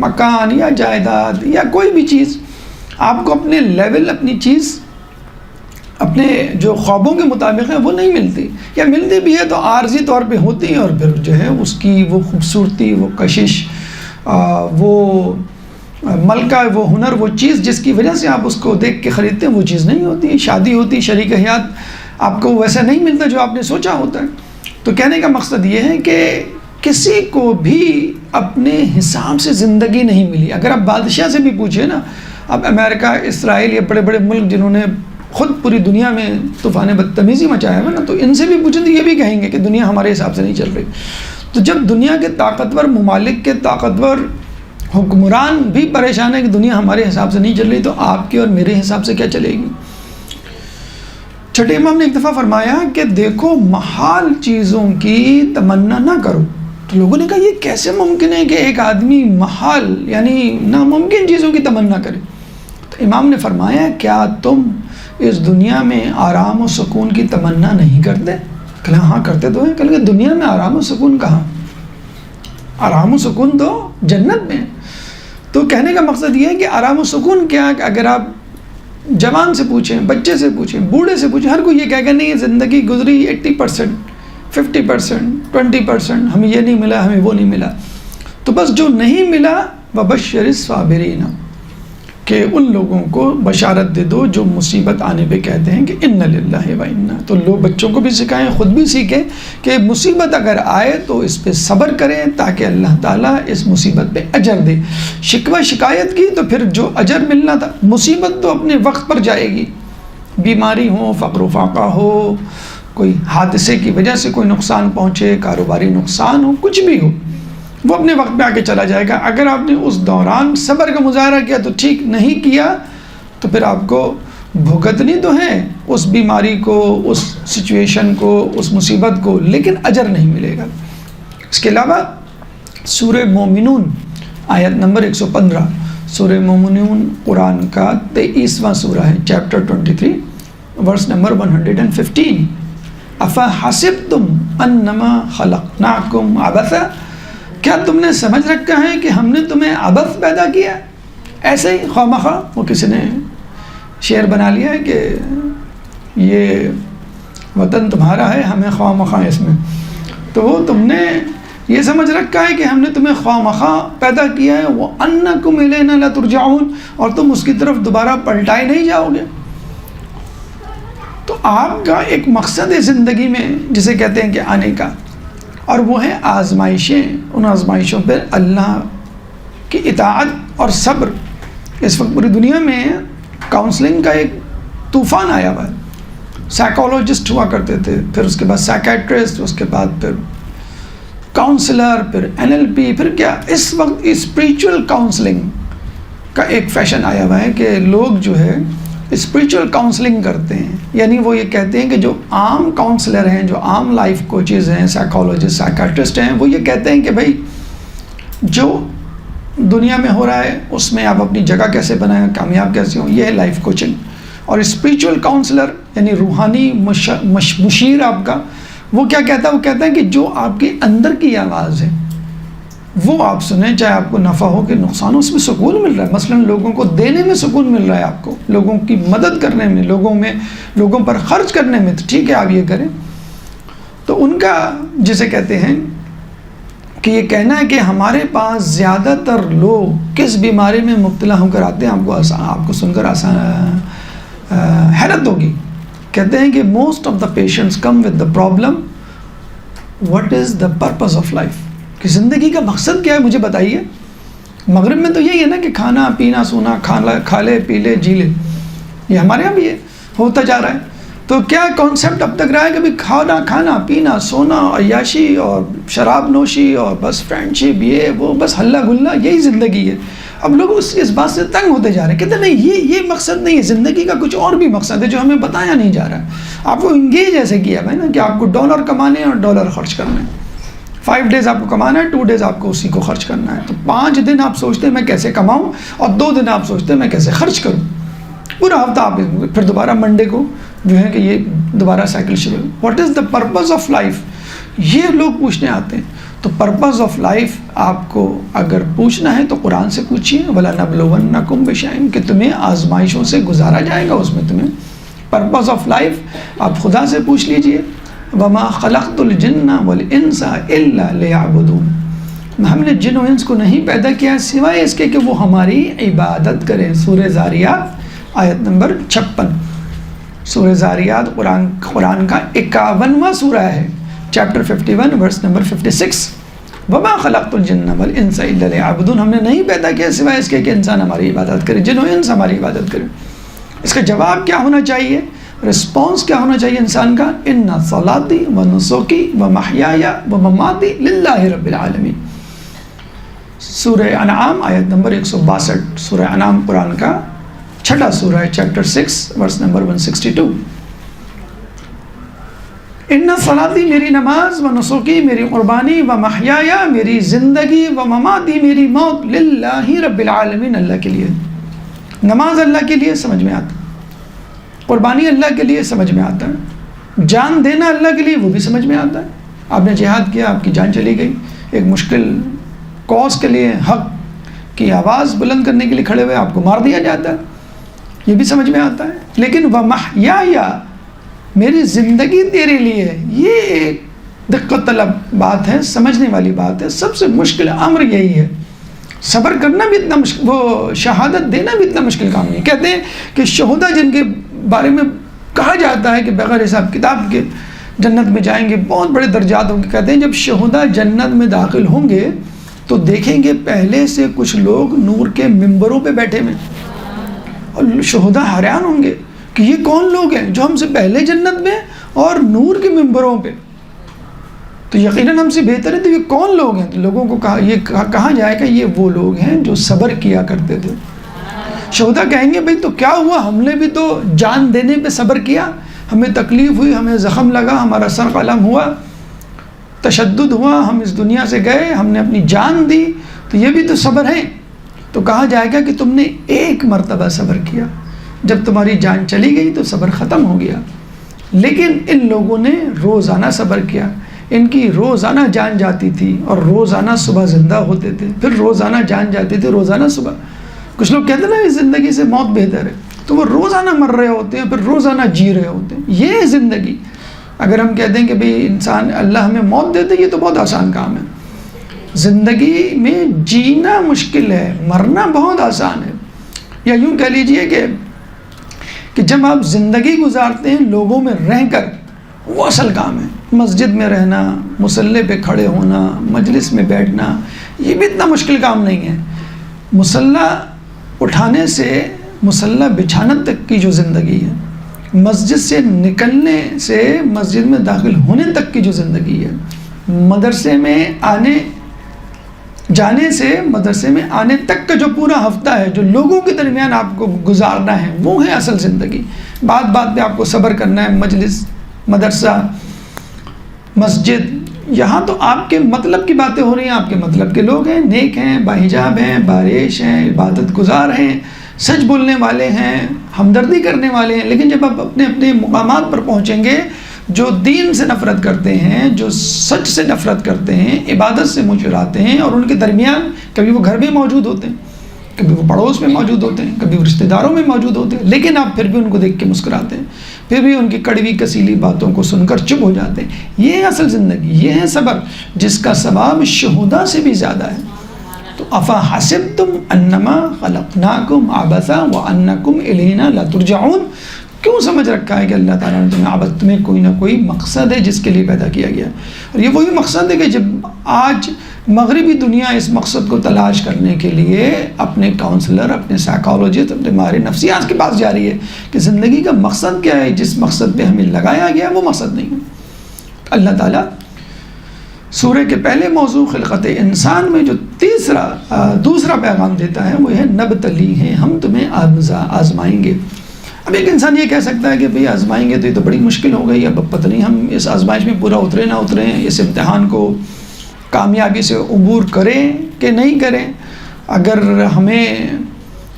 مکان یا جائیداد یا کوئی بھی چیز آپ کو اپنے لیول، اپنی چیز اپنے جو خوابوں کے مطابق ہے وہ نہیں ملتی، یا ملتی بھی ہے تو عارضی طور پہ ہوتی ہیں، اور پھر جو ہے اس کی وہ خوبصورتی، وہ کشش، وہ ملکہ، وہ ہنر، وہ چیز جس کی وجہ سے آپ اس کو دیکھ کے خریدتے ہیں وہ چیز نہیں ہوتی۔ شادی ہوتی، شریک حیات آپ کو ویسا نہیں ملتا جو آپ نے سوچا ہوتا ہے۔ تو کہنے کا مقصد یہ ہے کہ کسی کو بھی اپنے حساب سے زندگی نہیں ملی۔ اگر آپ بادشاہ سے بھی پوچھیں نا، اب امریکہ، اسرائیل، یا بڑے بڑے ملک جنہوں نے خود پوری دنیا میں طوفان بدتمیزی مچایا ہے نا، تو ان سے بھی پوچھیں تو یہ بھی کہیں گے کہ دنیا ہمارے حساب سے نہیں چل رہی۔ تو جب دنیا کے طاقتور ممالک کے طاقتور حکمران بھی پریشان ہے کہ دنیا ہمارے حساب سے نہیں چل رہی، تو آپ کے اور میرے حساب سے کیا چلے گی؟ چھٹے امام نے ایک دفعہ فرمایا کہ دیکھو، محال چیزوں کی تمنا نہ کرو۔ تو لوگوں نے کہا یہ کیسے ممکن ہے کہ ایک آدمی محال یعنی ناممکن چیزوں کی تمنا کرے؟ تو امام نے فرمایا کیا تم اس دنیا میں آرام و سکون کی تمنا نہیں کرتے؟ کہ ہاں کرتے تو ہیں۔ کہ دنیا میں آرام و سکون کہاں؟ آرام و سکون تو جنت میں۔ تو کہنے کا مقصد یہ ہے کہ آرام و سکون کیا ہے کہ اگر آپ جوان سے پوچھیں، بچے سے پوچھیں، بوڑھے سے پوچھیں، ہر کوئی یہ کہے گا نہیں زندگی گزری 80%، 50%، 20%، ہمیں یہ نہیں ملا، ہمیں وہ نہیں ملا۔ تو بس جو نہیں ملا وَبَشِّرِ الصَّابِرِينَ، کہ ان لوگوں کو بشارت دے دو جو مصیبت آنے پہ کہتے ہیں کہ اِنَّ لِلَّهِ وَإِنَّا۔ تو لوگ بچوں کو بھی سکھائیں، خود بھی سیکھیں کہ مصیبت اگر آئے تو اس پہ صبر کریں تاکہ اللہ تعالیٰ اس مصیبت پہ اجر دے۔ شکوہ شکایت کی تو پھر جو اجر ملنا تھا، مصیبت تو اپنے وقت پر جائے گی، بیماری ہو، فقر و فاقہ ہو، کوئی حادثے کی وجہ سے کوئی نقصان پہنچے، کاروباری نقصان ہو، کچھ بھی ہو، وہ اپنے وقت پہ آ کے چلا جائے گا۔ اگر آپ نے اس دوران صبر کا مظاہرہ کیا تو ٹھیک، نہیں کیا تو پھر آپ کو بھگتنی تو ہے اس بیماری کو، اس سچویشن کو، اس مصیبت کو، لیکن اجر نہیں ملے گا۔ اس کے علاوہ سورہ مومنون آیت نمبر 115، سورہ مومنون قرآن کا 23واں سورہ ہے، چیپٹر 23، ورس نمبر 115۔ افحسبتم انما خلقناکم عبثا، کیا تم نے سمجھ رکھا ہے کہ ہم نے تمہیں عبث پیدا کیا، ایسے ہی خواہ، وہ کسی نے شعر بنا لیا ہے کہ یہ وطن تمہارا ہے، ہمیں خواہ مخواہ اس میں، تو وہ تم نے یہ سمجھ رکھا ہے کہ ہم نے تمہیں خواہ مخواہ پیدا کیا ہے، وَأَنَّكُمْ إِلَيْنَا لَا تُرْجَعُونَ، اور تم اس کی طرف دوبارہ پلٹائے نہیں جاؤ گے۔ تو آپ کا ایک مقصد ہے زندگی میں جسے کہتے ہیں کہ آنے کا، اور وہ ہے آزمائشیں، ان آزمائشوں پہ اللہ کی اطاعت اور صبر۔ اس وقت پوری دنیا میں کاؤنسلنگ کا ایک طوفان آیا ہوا ہے، سائیکالوجسٹ ہوا کرتے تھے، پھر اس کے بعد سائیکیٹرسٹ، اس کے بعد پھر کاؤنسلر، پھر NLP، پھر کیا اس وقت اسپریچول کاؤنسلنگ کا ایک فیشن آیا ہوا ہے کہ لوگ جو ہے اسپریچول کاؤنسلنگ کرتے ہیں، یعنی وہ یہ کہتے ہیں کہ جو عام کاؤنسلر ہیں، جو عام لائف کوچز ہیں، سائیکالوجسٹ، سائیکیٹرسٹ ہیں، وہ یہ کہتے ہیں کہ بھائی جو دنیا میں ہو رہا ہے اس میں آپ اپنی جگہ کیسے بنائیں، کامیاب کیسے ہوں، یہ ہے لائف کوچنگ۔ اور اسپریچول کاؤنسلر یعنی روحانی مشیر آپ کا، وہ کیا کہتا ہے؟ وہ کہتا ہے کہ جو آپ کے اندر کی آواز ہے وہ آپ سنیں، چاہے آپ کو نفع ہو کہ نقصان ہو، اس میں سکون مل رہا ہے، مثلا لوگوں کو دینے میں سکون مل رہا ہے، آپ کو لوگوں کی مدد کرنے میں، لوگوں پر خرچ کرنے میں، تو ٹھیک ہے آپ یہ کریں۔ تو ان کا جسے کہتے ہیں کہ یہ کہنا ہے کہ ہمارے پاس زیادہ تر لوگ کس بیماری میں مبتلا ہو کر آتے ہیں، آپ کو سن کر حیرت ہوگی، کہتے ہیں کہ most of the patients come with the problem what is the purpose of life, کہ زندگی کا مقصد کیا ہے مجھے بتائیے۔ مغرب میں تو یہی ہے نا کہ کھانا پینا سونا، کھا لے پی لے جی لے، یہ ہمارے یہاں بھی یہ ہوتا جا رہا ہے۔ تو کیا کانسیپٹ اب تک رہا ہے کہ بھی کھانا پینا سونا، عیاشی اور شراب نوشی اور بس فرینڈ شپ، یہ وہ بس ہلا گلا، یہی زندگی ہے۔ اب لوگ اس بات سے تنگ ہوتے جا رہے ہیں، کہتے ہیں نہیں یہ مقصد نہیں ہے، زندگی کا کچھ اور بھی مقصد ہے جو ہمیں بتایا نہیں جا رہا ہے۔ آپ کو انگیج ایسے کیا ہے نا کہ آپ کو ڈالر کمانے ہیں اور ڈالر خرچ کرنا ہے، 5 days آپ کو کمانا ہے، 2 days آپ کو اسی کو خرچ کرنا ہے۔ تو 5 دن آپ سوچتے ہیں میں کیسے کماؤں، اور 2 دن آپ سوچتے ہیں میں کیسے خرچ کروں، پورا ہفتہ آپ پھر دوبارہ منڈے کو جو ہے کہ یہ دوبارہ سائیکل شروع ہے۔ What is the purpose of life, یہ لوگ پوچھنے آتے ہیں۔ تو پرپز آف لائف آپ کو اگر پوچھنا ہے تو قرآن سے پوچھیے، وَلَنَبْلُوَنَّكُمْ بِشَيْءٍ، کہ تمہیں آزمائشوں سے گزارا جائے گا، اس میں تمہیں پرپز آف لائف آپ خدا سے پوچھ لیجئے۔ وَمَا خَلَقْتُ الْجِنَّ وَالْإِنسَ إِلَّا لِيَعْبُدُونَ، ہم نے جن و انس کو نہیں پیدا کیا سوائے اس کے کہ وہ ہماری عبادت کریں۔ سورہ زاریات آیت نمبر 56، سورہ زاریات قرآن کا 51واں سورہ ہے، چیپٹر 51 ورس نمبر 56۔ وَمَا خَلَقْتُ الْجِنَّ وَالْإِنسَ إِلَّا لِيَعْبُدُونَ، ہم نے نہیں پیدا کیا سوائے اس کے کہ انسان ہماری عبادت کرے، جن و انس ہماری عبادت کرے۔ اس کا جواب کیا ہونا چاہیے، رسپانس کیا ہونا چاہیے انسان کا؟ اِنَّ صَلَاتِي وَنُسُكِي وَمَحْيَايَ وَمَمَاتِي لِلَّهِ رَبِّ الْعَالَمِينَ۔ سورہ انعام آیت نمبر 162، سورہ انعام قرآن کا 6واں سورہ ہے، چیپٹر 6 ورس نمبر 162۔ اِنَّ صَلَاتِي، میری نماز، وَنُسُكِي، میری قربانی، وَمَحْيَايَ، میری زندگی، وَمَمَاتِي، میری موت، لِلَّهِ رَبِّ الْعَالَمِينَ، اللہ کے لیے۔ نماز اللہ کے لیے سمجھ میں آتا ہے، قربانی اللہ کے لیے سمجھ میں آتا ہے، جان دینا اللہ کے لیے وہ بھی سمجھ میں آتا ہے۔ آپ نے جہاد کیا، آپ کی جان چلی گئی، ایک مشکل کاز کے لیے، حق کی آواز بلند کرنے کے لیے کھڑے ہوئے آپ کو مار دیا جاتا ہے، یہ بھی سمجھ میں آتا ہے۔ لیکن وَمَحْيَايَ، میری زندگی تیرے لیے، یہ ایک دقت طلب بات ہے، سمجھنے والی بات ہے، سب سے مشکل امر یہی ہے۔ صبر کرنا بھی اتنا مشکل، وہ شہادت دینا بھی اتنا مشکل کام نہیں۔ کہتے ہیں کہ شہداء جن کے بارے میں کہا جاتا ہے کہ بغیر حساب کتاب کے جنت میں جائیں گے، بہت بڑے درجات ہوں گے، کہتے ہیں جب شہداء جنت میں داخل ہوں گے تو دیکھیں گے پہلے سے کچھ لوگ نور کے ممبروں پہ بیٹھے ہوئے، اور شہداء حیران ہوں گے کہ یہ کون لوگ ہیں جو ہم سے پہلے جنت میں اور نور کے ممبروں پہ، تو یقیناً ہم سے بہتر ہے، تو یہ کون لوگ ہیں؟ لوگوں کو کہا جائے گا یہ وہ لوگ ہیں جو صبر کیا کرتے تھے۔ شہداء کہیں گے بھئی تو کیا ہوا، ہم نے بھی تو جان دینے پہ صبر کیا، ہمیں تکلیف ہوئی، ہمیں زخم لگا، ہمارا سر قلم ہوا، تشدد ہوا، ہم اس دنیا سے گئے، ہم نے اپنی جان دی، تو یہ بھی تو صبر ہے۔ تو کہا جائے گا کہ تم نے ایک مرتبہ صبر کیا، جب تمہاری جان چلی گئی تو صبر ختم ہو گیا، لیکن ان لوگوں نے روزانہ صبر کیا، ان کی روزانہ جان جاتی تھی اور روزانہ صبح زندہ ہوتے تھے، پھر روزانہ جان جاتی تھی، روزانہ صبح. کچھ لوگ کہتے ہیں نا زندگی سے موت بہتر ہے، تو وہ روزانہ مر رہے ہوتے ہیں، پھر روزانہ جی رہے ہوتے ہیں. یہ ہے زندگی. اگر ہم کہتے ہیں کہ بھئی انسان اللہ ہمیں موت دیتے، یہ تو بہت آسان کام ہے. زندگی میں جینا مشکل ہے، مرنا بہت آسان ہے. یا یوں کہہ لیجئے کہ جب آپ زندگی گزارتے ہیں لوگوں میں رہ کر، وہ اصل کام ہے. مسجد میں رہنا، مصلی پہ کھڑے ہونا، مجلس میں بیٹھنا، یہ بھی اتنا مشکل کام نہیں ہے. مصلی اٹھانے سے مصلی بچھانا تک کی جو زندگی ہے، مسجد سے نکلنے سے مسجد میں داخل ہونے تک کی جو زندگی ہے، مدرسے میں جانے سے مدرسے میں آنے تک کا جو پورا ہفتہ ہے، جو لوگوں کے درمیان آپ کو گزارنا ہے، وہ ہے اصل زندگی. بات بات پہ آپ کو صبر کرنا ہے. مجلس، مدرسہ، مسجد، یہاں تو آپ کے مطلب کی باتیں ہو رہی ہیں. آپ کے مطلب کے لوگ ہیں، نیک ہیں، باحجاب ہیں، بارش ہیں، عبادت گزار ہیں، سچ بولنے والے ہیں، ہمدردی کرنے والے ہیں. لیکن جب آپ اپنے اپنے مقامات پر پہنچیں گے، جو دین سے نفرت کرتے ہیں، جو سچ سے نفرت کرتے ہیں، عبادت سے منہ چراتے ہیں، اور ان کے درمیان کبھی وہ گھر میں موجود ہوتے ہیں، کبھی وہ پڑوس میں موجود ہوتے ہیں، کبھی وہ رشتہ داروں میں موجود ہوتے ہیں، لیکن آپ پھر بھی ان کو دیکھ کے مسکراتے ہیں، پھر بھی ان کی کڑوی کسیلی باتوں کو سن کر چپ ہو جاتے ہیں. یہ ہے اصل زندگی، یہ ہے صبر، جس کا ثواب شہداء سے بھی زیادہ ہے. تو افحسبتم انما خلقناکم عبثا وانکم الینا لا ترجعون. کیوں سمجھ رکھا ہے کہ اللہ تعالیٰ نے تمہیں کوئی نہ کوئی مقصد ہے جس کے لیے پیدا کیا گیا. اور یہ وہی مقصد ہے کہ جب آج مغربی دنیا اس مقصد کو تلاش کرنے کے لیے اپنے کاؤنسلر، اپنے سائیکالوجسٹ، اپنے ماہر نفسیات کے پاس جا رہی ہے کہ زندگی کا مقصد کیا ہے، جس مقصد پہ ہمیں لگایا گیا وہ مقصد نہیں ہے. اللہ تعالیٰ سورہ کے پہلے موضوع خلقت انسان میں جو دوسرا پیغام دیتا ہے وہ ہے نبتلی ہے، ہم تمہیں آزمائیں گے. اب ایک انسان یہ کہہ سکتا ہے کہ بھئی آزمائیں گے تو یہ تو بڑی مشکل ہو گئی، اب پتہ نہیں ہم اس آزمائش میں پورا اترے نہ اتریں، اس امتحان کو کامیابی سے عبور کریں کہ نہیں کریں، اگر ہمیں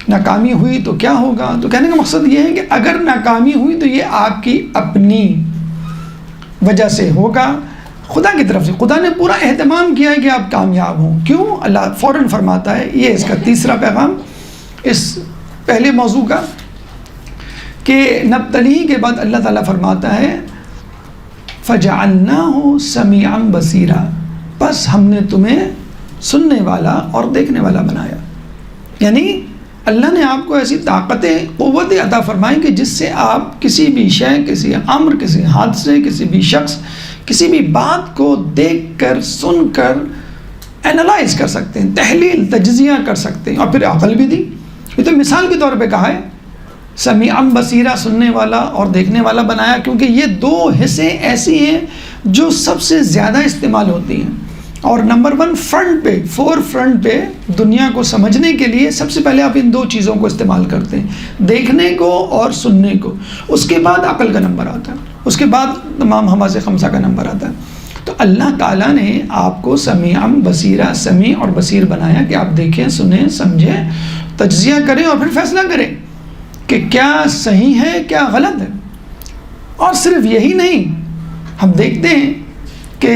ناکامی ہوئی تو کیا ہوگا. تو کہنے کا مقصد یہ ہے کہ اگر ناکامی ہوئی تو یہ آپ کی اپنی وجہ سے ہوگا، خدا کی طرف سے. خدا نے پورا اہتمام کیا ہے کہ آپ کامیاب ہوں. کیوں؟ اللہ فوراً فرماتا ہے، یہ اس کا تیسرا پیغام اس پہلے موضوع کا، کہ نبتلی کے بعد اللہ تعالیٰ فرماتا ہے فَجَعَلْنَاهُ سَمِيعًا بَصِيرًا، بس ہم نے تمہیں سننے والا اور دیکھنے والا بنایا. یعنی اللہ نے آپ کو ایسی طاقتیں، قوتیں عطا فرمائیں کہ جس سے آپ کسی بھی شے، کسی امر، کسی حادثے، کسی بھی شخص، کسی بھی بات کو دیکھ کر، سن کر اینالائز کر سکتے ہیں، تحلیل، تجزیہ کر سکتے ہیں. اور پھر عقل بھی دی. یہ تو مثال کے طور پہ کہا ہے سمیعاً بصیرہ، سننے والا اور دیکھنے والا بنایا، کیونکہ یہ دو حصے ایسی ہیں جو سب سے زیادہ استعمال ہوتی ہیں. اور نمبر 1 فور فرنٹ پہ دنیا کو سمجھنے کے لیے سب سے پہلے آپ ان دو چیزوں کو استعمال کرتے ہیں، دیکھنے کو اور سننے کو. اس کے بعد عقل کا نمبر آتا ہے، اس کے بعد تمام حواس خمسہ کا نمبر آتا ہے. تو اللہ تعالیٰ نے آپ کو سمیعاً بصیرہ، سمیع اور بصیر بنایا کہ آپ دیکھیں، سنیں، سمجھیں، تجزیہ کریں اور پھر فیصلہ کریں کہ کیا صحیح ہے، کیا غلط ہے. اور صرف یہی نہیں، ہم دیکھتے ہیں کہ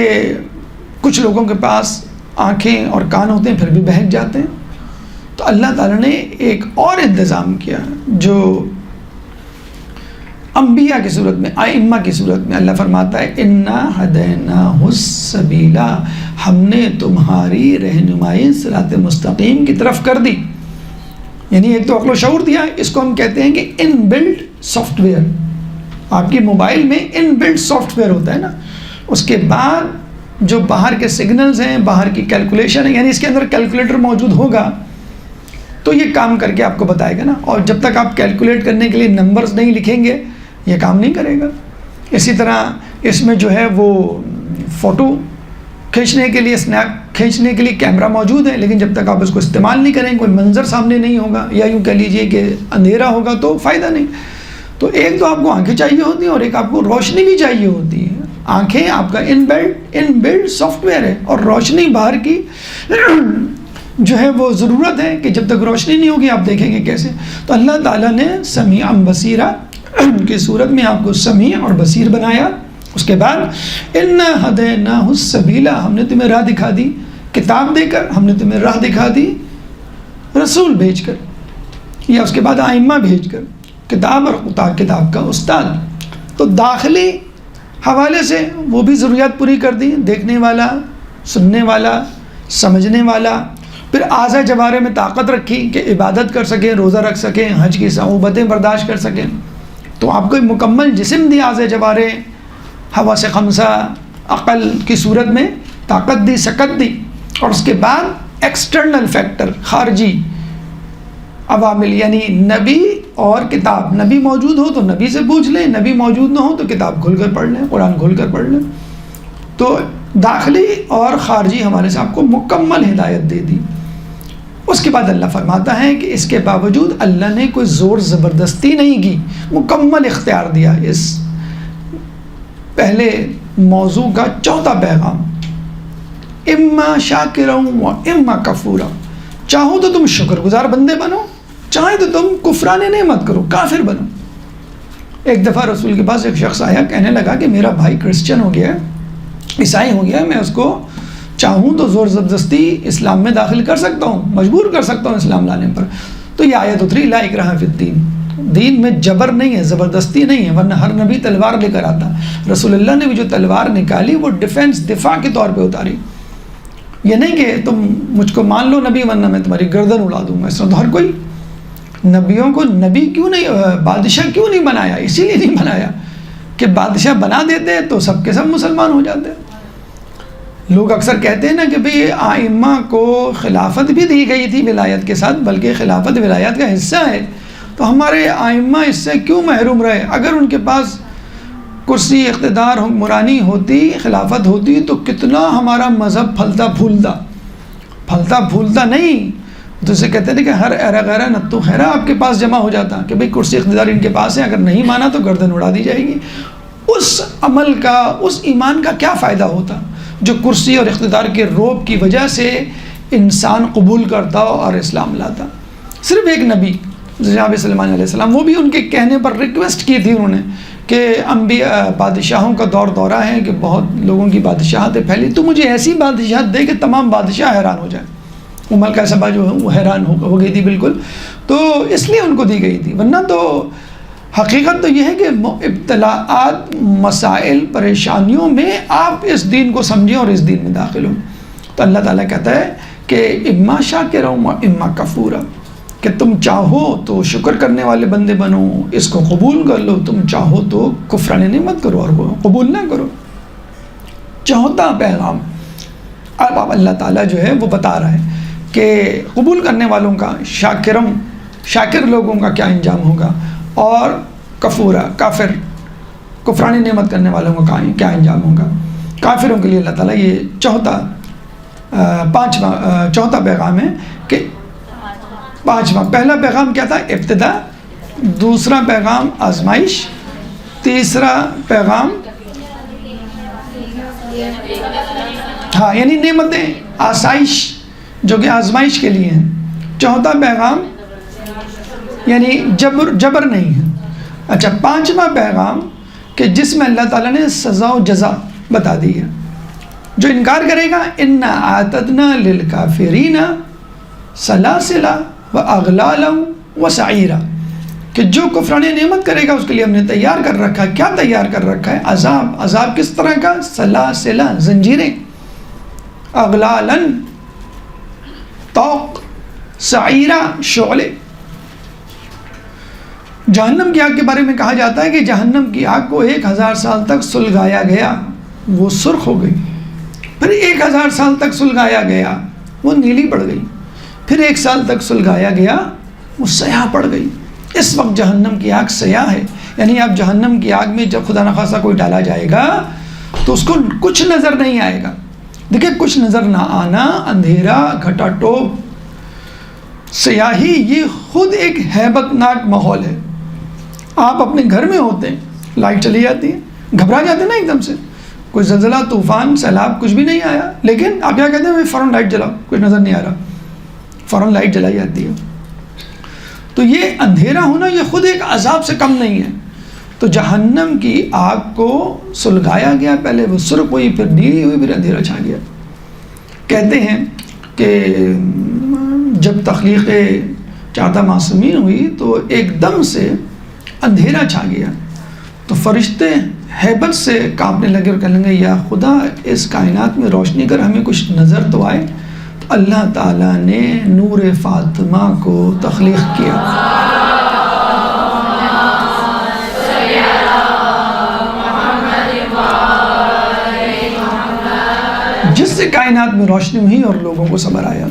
کچھ لوگوں کے پاس آنکھیں اور کان ہوتے ہیں پھر بھی بہک جاتے ہیں. تو اللہ تعالیٰ نے ایک اور انتظام کیا جو انبیاء کی صورت میں، ائمہ کی صورت میں اللہ فرماتا ہے انا ہدیناہ السبیل، ہم نے تمہاری رہنمائی صراط مستقیم کی طرف کر دی. یعنی ایک تو عقل و شعور دیا ہے، اس کو ہم کہتے ہیں کہ ان بلڈ سافٹ ویئر. آپ کی موبائل میں ان بلڈ سافٹ ویئر ہوتا ہے نا، اس کے بعد جو باہر کے سگنلز ہیں، باہر کی کیلکولیشن ہے، یعنی اس کے اندر کیلکولیٹر موجود ہوگا تو یہ کام کر کے آپ کو بتائے گا نا. اور جب تک آپ کیلکولیٹ کرنے کے لیے نمبرز نہیں لکھیں گے یہ کام نہیں کرے گا. اسی طرح اس میں جو ہے وہ فوٹو کھینچنے کے لیے، اسنیپ کھینچنے کے لیے کیمرہ موجود ہے، لیکن جب تک آپ اس کو استعمال نہیں کریں، کوئی منظر سامنے نہیں ہوگا، یا یوں کہہ لیجئے کہ اندھیرا ہوگا تو فائدہ نہیں. تو ایک تو آپ کو آنکھیں چاہیے ہوتی ہیں اور ایک آپ کو روشنی بھی چاہیے ہوتی ہے. آنکھیں آپ کا ان بلڈ سافٹ ویئر ہے، اور روشنی باہر کی جو ہے وہ ضرورت ہے کہ جب تک روشنی نہیں ہوگی آپ دیکھیں گے کیسے. تو اللہ تعالیٰ نے سمیعاً بصیرہ کی صورت میں آپ کو سمیع اور بصیر بنایا. اس کے بعد اِنَّا هَدَيْنَاهُ السَّبِيلَ، ہم نے تمہیں راہ دکھا دی کتاب دے کر، ہم نے تمہیں راہ دکھا دی رسول بھیج کر، یا اس کے بعد ائمہ بھیج کر، کتاب اور کتاب کا استاد. تو داخلی حوالے سے وہ بھی ضروریات پوری کر دی، دیکھنے والا، سننے والا، سمجھنے والا. پھر اعضاء جوارح میں طاقت رکھی کہ عبادت کر سکیں، روزہ رکھ سکیں، حج کی صعوبتیں برداشت کر سکیں. تو آپ کو ایک مکمل جسم دی، اعضاء جوارح، حواس خمسہ، عقل کی صورت میں طاقت دی، سکت دی. اور اس کے بعد ایکسٹرنل فیکٹر، خارجی عوامل، یعنی نبی اور کتاب. نبی موجود ہو تو نبی سے پوچھ لیں، نبی موجود نہ ہو تو کتاب کھول کر پڑھ لیں، قرآن کھول کر پڑھ لیں. تو داخلی اور خارجی حوالے سے آپ کو مکمل ہدایت دے دی. اس کے بعد اللہ فرماتا ہے کہ اس کے باوجود اللہ نے کوئی زور زبردستی نہیں کی، مکمل اختیار دیا. اس پہلے موضوع کا چوتھا پیغام، اما شاکرا و اما کفورا. چاہو تو تم شکر گزار بندے بنو، چاہے تو تم کفران نعمت کرو، کافر بنو. ایک دفعہ رسول کے پاس ایک شخص آیا، کہنے لگا کہ میرا بھائی کرسچن ہو گیا ہے، عیسائی ہو گیا ہے، میں اس کو چاہوں تو زور زبردستی اسلام میں داخل کر سکتا ہوں، مجبور کر سکتا ہوں اسلام لانے پر. تو یہ آیت اتری، لا اکراہ فی الدین، دین میں جبر نہیں ہے، زبردستی نہیں ہے، ورنہ ہر نبی تلوار لے کر آتا. رسول اللہ نے بھی جو تلوار نکالی وہ ڈیفینس، دفاع کے طور پہ اتاری. یہ نہیں کہ تم مجھ کو مان لو نبی، ورنہ میں تمہاری گردن اڑا دوں گا. اس طرح تو ہر کوئی. نبیوں کو نبی کیوں نہیں، بادشاہ کیوں نہیں بنایا؟ اسی لیے نہیں بنایا کہ بادشاہ بنا دیتے تو سب کے سب مسلمان ہو جاتے. لوگ اکثر کہتے ہیں نا کہ بھئی ائمہ کو خلافت بھی دی گئی تھی ولایت کے ساتھ، بلکہ خلافت ولایت کا حصہ ہے، تو ہمارے ائمہ اس سے کیوں محروم رہے؟ اگر ان کے پاس کرسی، اقتدار، حکمرانی ہوتی، خلافت ہوتی تو کتنا ہمارا مذہب پھلتا پھولتا نہیں. تو اسے کہتے تھے کہ ہر ایرا غیرہ نتو خیرہ آپ کے پاس جمع ہو جاتا کہ بھئی کرسی اقتدار ان کے پاس ہے، اگر نہیں مانا تو گردن اڑا دی جائے گی. اس عمل کا، اس ایمان کا کیا فائدہ ہوتا جو کرسی اور اقتدار کے رعب کی وجہ سے انسان قبول کرتا اور اسلام لاتا؟ صرف ایک نبی جناب سلیمان علیہ السلام، وہ بھی ان کے کہنے پر ریکویسٹ کی تھی انہوں نے کہ انبیاء، بادشاہوں کا دورہ ہے کہ بہت لوگوں کی بادشاہتیں پھیلی، تو مجھے ایسی بادشاہت دے کہ تمام بادشاہ حیران ہو جائیں. عمر کا صبا جو ہے وہ حیران ہو گئی تھی بالکل. تو اس لیے ان کو دی گئی تھی، ورنہ تو حقیقت تو یہ ہے کہ ابتلاءات، مسائل، پریشانیوں میں آپ اس دین کو سمجھیں اور اس دین میں داخل ہوں. تو اللہ تعالیٰ کہتا ہے کہ اما شاکرا و اما کفورا، کہ تم چاہو تو شکر کرنے والے بندے بنو، اس کو قبول کر لو، تم چاہو تو کفران نعمت کرو اور وہ قبول نہ کرو. چوتھا پیغام اب اللہ تعالیٰ جو ہے وہ بتا رہا ہے کہ قبول کرنے والوں کا، شاکر لوگوں کا کیا انجام ہوگا، اور کفورا، کافر، کفران نعمت کرنے والوں کا کیا انجام ہوگا. کافروں کے لیے اللہ تعالیٰ یہ چوتھا پیغام ہے کہ پانچواں، پہلا پیغام کیا تھا؟ ابتدا. دوسرا پیغام آزمائش. تیسرا پیغام یعنی نعمتیں، آسائش جو کہ آزمائش کے لیے ہیں. چوتھا پیغام یعنی جبر نہیں ہے. اچھا، پانچواں پیغام کہ جس میں اللہ تعالیٰ نے سزا و جزا بتا دی ہے. جو انکار کرے گا، انا اعتدنا للکافرین سلاسل و اغلالا و سعیرا، کہ جو کفران نعمت کرے گا اس کے لیے ہم نے تیار کر رکھا ہے. کیا تیار کر رکھا ہے؟ عذاب کس طرح کا؟ سلاسل، زنجیریں، اغلالا طوق، سعیرا شعلے. جہنم کی آگ کے بارے میں کہا جاتا ہے کہ جہنم کی آگ کو 1000 سال تک سلگایا گیا، وہ سرخ ہو گئی. پھر 1000 سال تک سلگایا گیا، وہ نیلی پڑ گئی. پھر 1 سال تک سلگایا گیا، وہ سیاہ پڑ گئی. اس وقت جہنم کی آگ سیاہ ہے. یعنی اب جہنم کی آگ میں جب خدا نخواستہ کوئی ڈالا جائے گا تو اس کو کچھ نظر نہیں آئے گا. دیکھیں، کچھ نظر نہ آنا، اندھیرا، گھٹا ٹوپ، سیاہی، یہ خود ایک ہیبت ناک ماحول ہے. آپ اپنے گھر میں ہوتے ہیں، لائٹ چلی جاتی ہے، گھبرا جاتے ہیں نا ایک دم سے. کوئی زلزلہ، طوفان، سیلاب کچھ بھی نہیں آیا، لیکن آپ کیا کہتے ہیں؟ فوراً لائٹ جلاؤ، کچھ نظر نہیں آ رہا، فوراً لائٹ جلائی جاتی ہے. تو یہ اندھیرا ہونا یہ خود ایک عذاب سے کم نہیں ہے. تو جہنم کی آگ کو سلگایا گیا، پہلے وہ سرخ ہوئی، پھر نیلی ہوئی، پھر اندھیرا چھا گیا۔ کہتے ہیں کہ جب تخلیق چادہ معصومین ہوئی تو ایک دم سے اندھیرا چھا گیا، تو فرشتے ہیبت سے کانپنے لگے اور کہنے لگے یا خدا اس کائنات میں روشنی کر، ہمیں کچھ نظر تو آئے۔ تو اللہ تعالیٰ نے نور فاطمہ کو تخلیق کیا۔ جس سے کائنات میں روشنی ہوئی اور لوگوں کو صبر آیا۔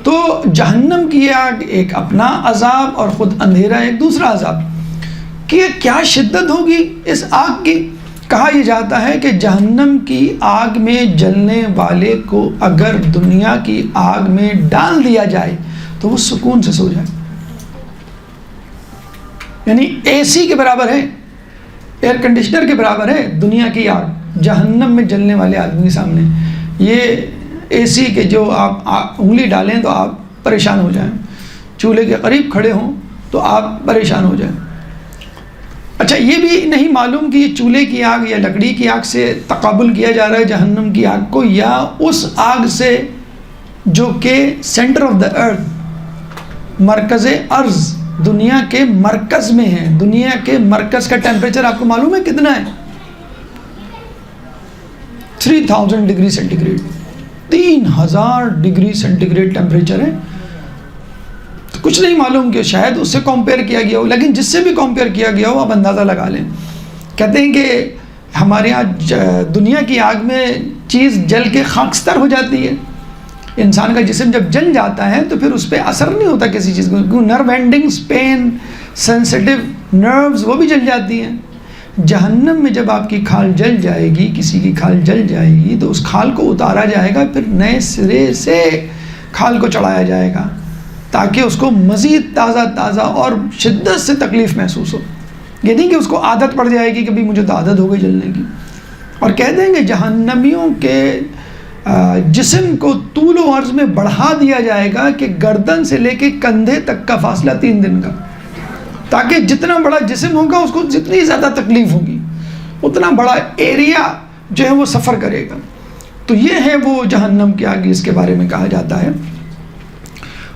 تو جہنم کی آگ ایک اپنا عذاب اور خود اندھیرا ایک دوسرا عذاب، کہ کیا شدت ہوگی اس آگ کی۔ کہا یہ جاتا ہے کہ جہنم کی آگ میں جلنے والے کو اگر دنیا کی آگ میں ڈال دیا جائے تو وہ سکون سے سو جائے، یعنی اے سی کے برابر ہے، ایئر کنڈیشنر کے برابر ہے دنیا کی آگ جہنم میں جلنے والے آدمی کے سامنے۔ یہ اے سی کے جو آپ انگلی ڈالیں تو آپ پریشان ہو جائیں، چولہے کے قریب کھڑے ہوں تو آپ پریشان ہو جائیں۔ اچھا یہ بھی نہیں معلوم کہ یہ چولہے کی آگ یا لکڑی کی آگ سے تقابل کیا جا رہا ہے جہنم کی آگ کو، یا اس آگ سے جو کہ سینٹر آف دا ارتھ، مرکز ارض، دنیا کے مرکز میں ہے۔ دنیا کے مرکز کا ٹیمپریچر آپ کو معلوم ہے کتنا ہے؟ 3000 degree centigrade, 3000 degree centigrade temperature ہے۔ تو کچھ نہیں معلوم کہ شاید اس سے کمپیئر کیا گیا ہو، لیکن جس سے بھی کمپیئر کیا گیا ہو آپ اندازہ لگا لیں۔ کہتے ہیں کہ ہمارے یہاں دنیا کی آگ میں چیز جل کے خاکستر ہو جاتی ہے۔ انسان کا جسم جب جل جاتا ہے تو پھر اس پہ اثر نہیں ہوتا کسی چیز کو، نرو اینڈنگز، پین، سینسٹیو نروز وہ بھی جل جاتی ہیں۔ جہنم میں جب آپ کی کھال جل جائے گی، کسی کی کھال جل جائے گی تو اس کھال کو اتارا جائے گا، پھر نئے سرے سے کھال کو چڑھایا جائے گا تاکہ اس کو مزید تازہ اور شدت سے تکلیف محسوس ہو۔ یہ نہیں کہ اس کو عادت پڑ جائے گی کہ مجھے تو عادت ہو گئی جلنے کی۔ اور کہہ دیں گے جہنمیوں کے جسم کو طول و عرض میں بڑھا دیا جائے گا کہ گردن سے لے کے کندھے تک کا فاصلہ 3 دن کا، تاکہ جتنا بڑا جسم ہوگا اس کو جتنی زیادہ تکلیف ہوگی اتنا بڑا ایریا جو ہے وہ سفر کرے گا۔ تو یہ ہے وہ جہنم کی آگ، اس کے بارے میں کہا جاتا ہے۔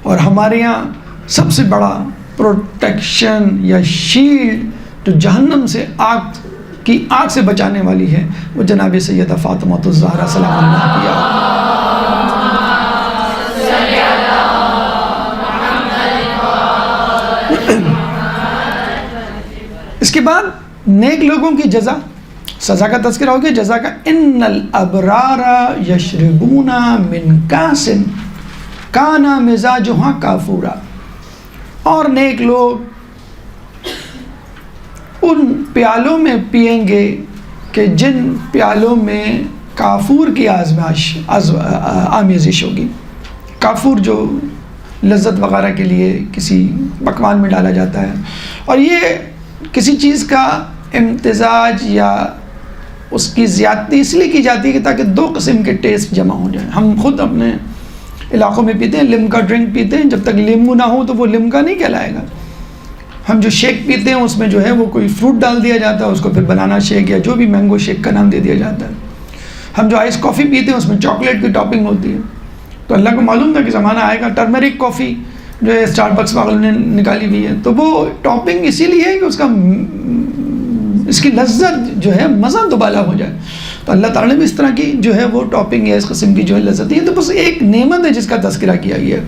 اور ہمارے یہاں سب سے بڑا پروٹیکشن یا شیلڈ جو جہنم سے آگ سے بچانے والی ہے وہ جناب سیدہ فاطمہ الزہرا سلام اللہ کی آگ۔ اس کے بعد نیک لوگوں کی جزا، سزا کا تذکرہ ہو گیا۔ جزا کا ان الابرار یشربون من کاس کان مزاجھا کافورا، اور نیک لوگ ان پیالوں میں پیئیں گے کہ جن پیالوں میں کافور کی آمیزش ہوگی۔ کافور جو لذت وغیرہ کے لیے کسی پکوان میں ڈالا جاتا ہے، اور یہ کسی چیز کا امتزاج یا اس کی زیادتی اس لیے کی جاتی ہے کہ تاکہ 2 قسم کے ٹیسٹ جمع ہو جائیں۔ ہم خود اپنے علاقوں میں پیتے ہیں، لمکا ڈرنک پیتے ہیں، جب تک لیمو نہ ہو تو وہ لمکا نہیں کہلائے گا۔ ہم جو شیک پیتے ہیں اس میں جو ہے وہ کوئی فروٹ ڈال دیا جاتا ہے، اس کو پھر بنانا شیک یا جو بھی مینگو شیک کا نام دے دیا جاتا ہے۔ ہم جو آئس کافی پیتے ہیں اس میں چاکلیٹ کی ٹاپنگ ہوتی ہے۔ تو اللہ کو معلوم تھا کہ زمانہ آئے گا ٹرمرک کافی جو ہے اسٹار بکس والوں نے نکالی ہوئی ہے، تو وہ ٹاپنگ اسی لیے ہے کہ اس کی لذت جو ہے مزہ دوبالا ہو جائے۔ تو اللہ تعالیٰ نے بھی اس طرح کی جو ہے وہ ٹاپنگ یا اس قسم کی جو ہے لذت ہے، تو بس ایک نعمت ہے جس کا تذکرہ کیا گیا ہے۔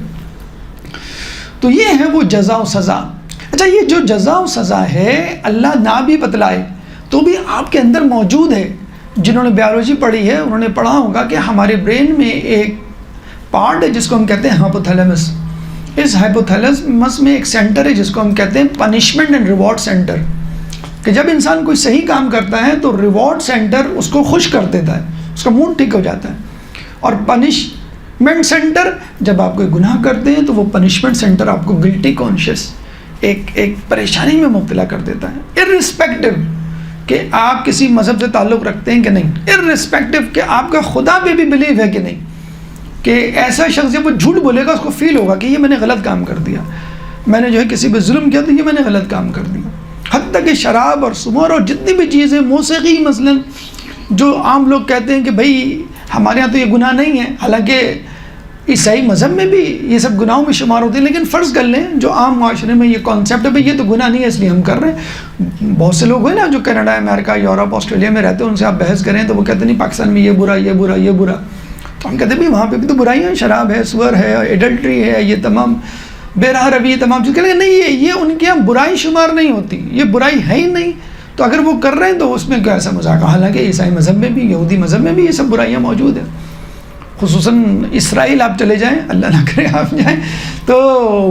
تو یہ ہے وہ جزا و سزا۔ اچھا یہ جو جزا و سزا ہے اللہ نہ بھی بتلائے تو بھی آپ کے اندر موجود ہے۔ جنہوں نے بیالوجی پڑھی ہے انہوں نے پڑھا ہوگا کہ ہمارے برین میں ایک پارٹ ہے جس کو ہم کہتے ہیں ہائپوتھیلمس۔ اس ہائپوتھیلمس میں ایک سینٹر ہے جس کو ہم کہتے ہیں پنشمنٹ اینڈ ریوارڈ سینٹر، کہ جب انسان کوئی صحیح کام کرتا ہے تو ریوارڈ سینٹر اس کو خوش کر دیتا ہے، اس کا موڈ ٹھیک ہو جاتا ہے، اور پنشمنٹ سینٹر جب آپ کوئی گناہ کرتے ہیں تو وہ پنشمنٹ سینٹر آپ کو گلٹی کانشیس ایک پریشانی میں مبتلا کر دیتا ہے، ارسپیکٹو کہ آپ کسی مذہب سے تعلق رکھتے ہیں کہ نہیں، ارسپیکٹو کہ آپ کا خدا پہ بھی بلیو ہے کہ نہیں، کہ ایسا شخص جب وہ جھوٹ بولے گا اس کو فیل ہوگا کہ یہ میں نے غلط کام کر دیا، میں نے جو ہے کسی پہ ظلم کیا تو یہ میں نے غلط کام کر دیا۔ حتیٰ تک کہ شراب اور سمور اور جتنی بھی چیزیں، موسیقی مثلا، جو عام لوگ کہتے ہیں کہ بھائی ہمارے ہاں تو یہ گناہ نہیں ہے، حالانکہ عیسائی مذہب میں بھی یہ سب گناہوں میں شمار ہوتے ہیں، لیکن فرض کر لیں جو عام معاشرے میں یہ کانسیپٹ ہے بھائی یہ تو گناہ نہیں ہے اس لیے ہم کر رہے ہیں۔ بہت سے لوگ ہیں نا جو کینیڈا، امریکہ، یورپ، آسٹریلیا میں رہتے ہیں، ان سے آپ بحث کریں تو وہ کہتے ہیں نہیں پاکستان میں یہ برا، یہ برا، یہ برا، تو ہم کہتے ہیں بھائی وہاں پہ بھی تو برائیاں ہیں، شراب ہے، سور ہے، ایڈلٹری ہے، یہ تمام بے راہ روی، تمام چیز، کہ نہیں یہ ان کے یہاں برائی شمار نہیں ہوتی، یہ برائی ہے ہی نہیں، تو اگر وہ کر رہے ہیں تو اس میں کیا ایسا مذاق؟ حالانکہ عیسائی مذہب میں بھی، یہودی مذہب میں بھی یہ سب برائیاں موجود ہیں، خصوصاً اسرائیل آپ چلے جائیں، اللہ نہ کرے آپ جائیں تو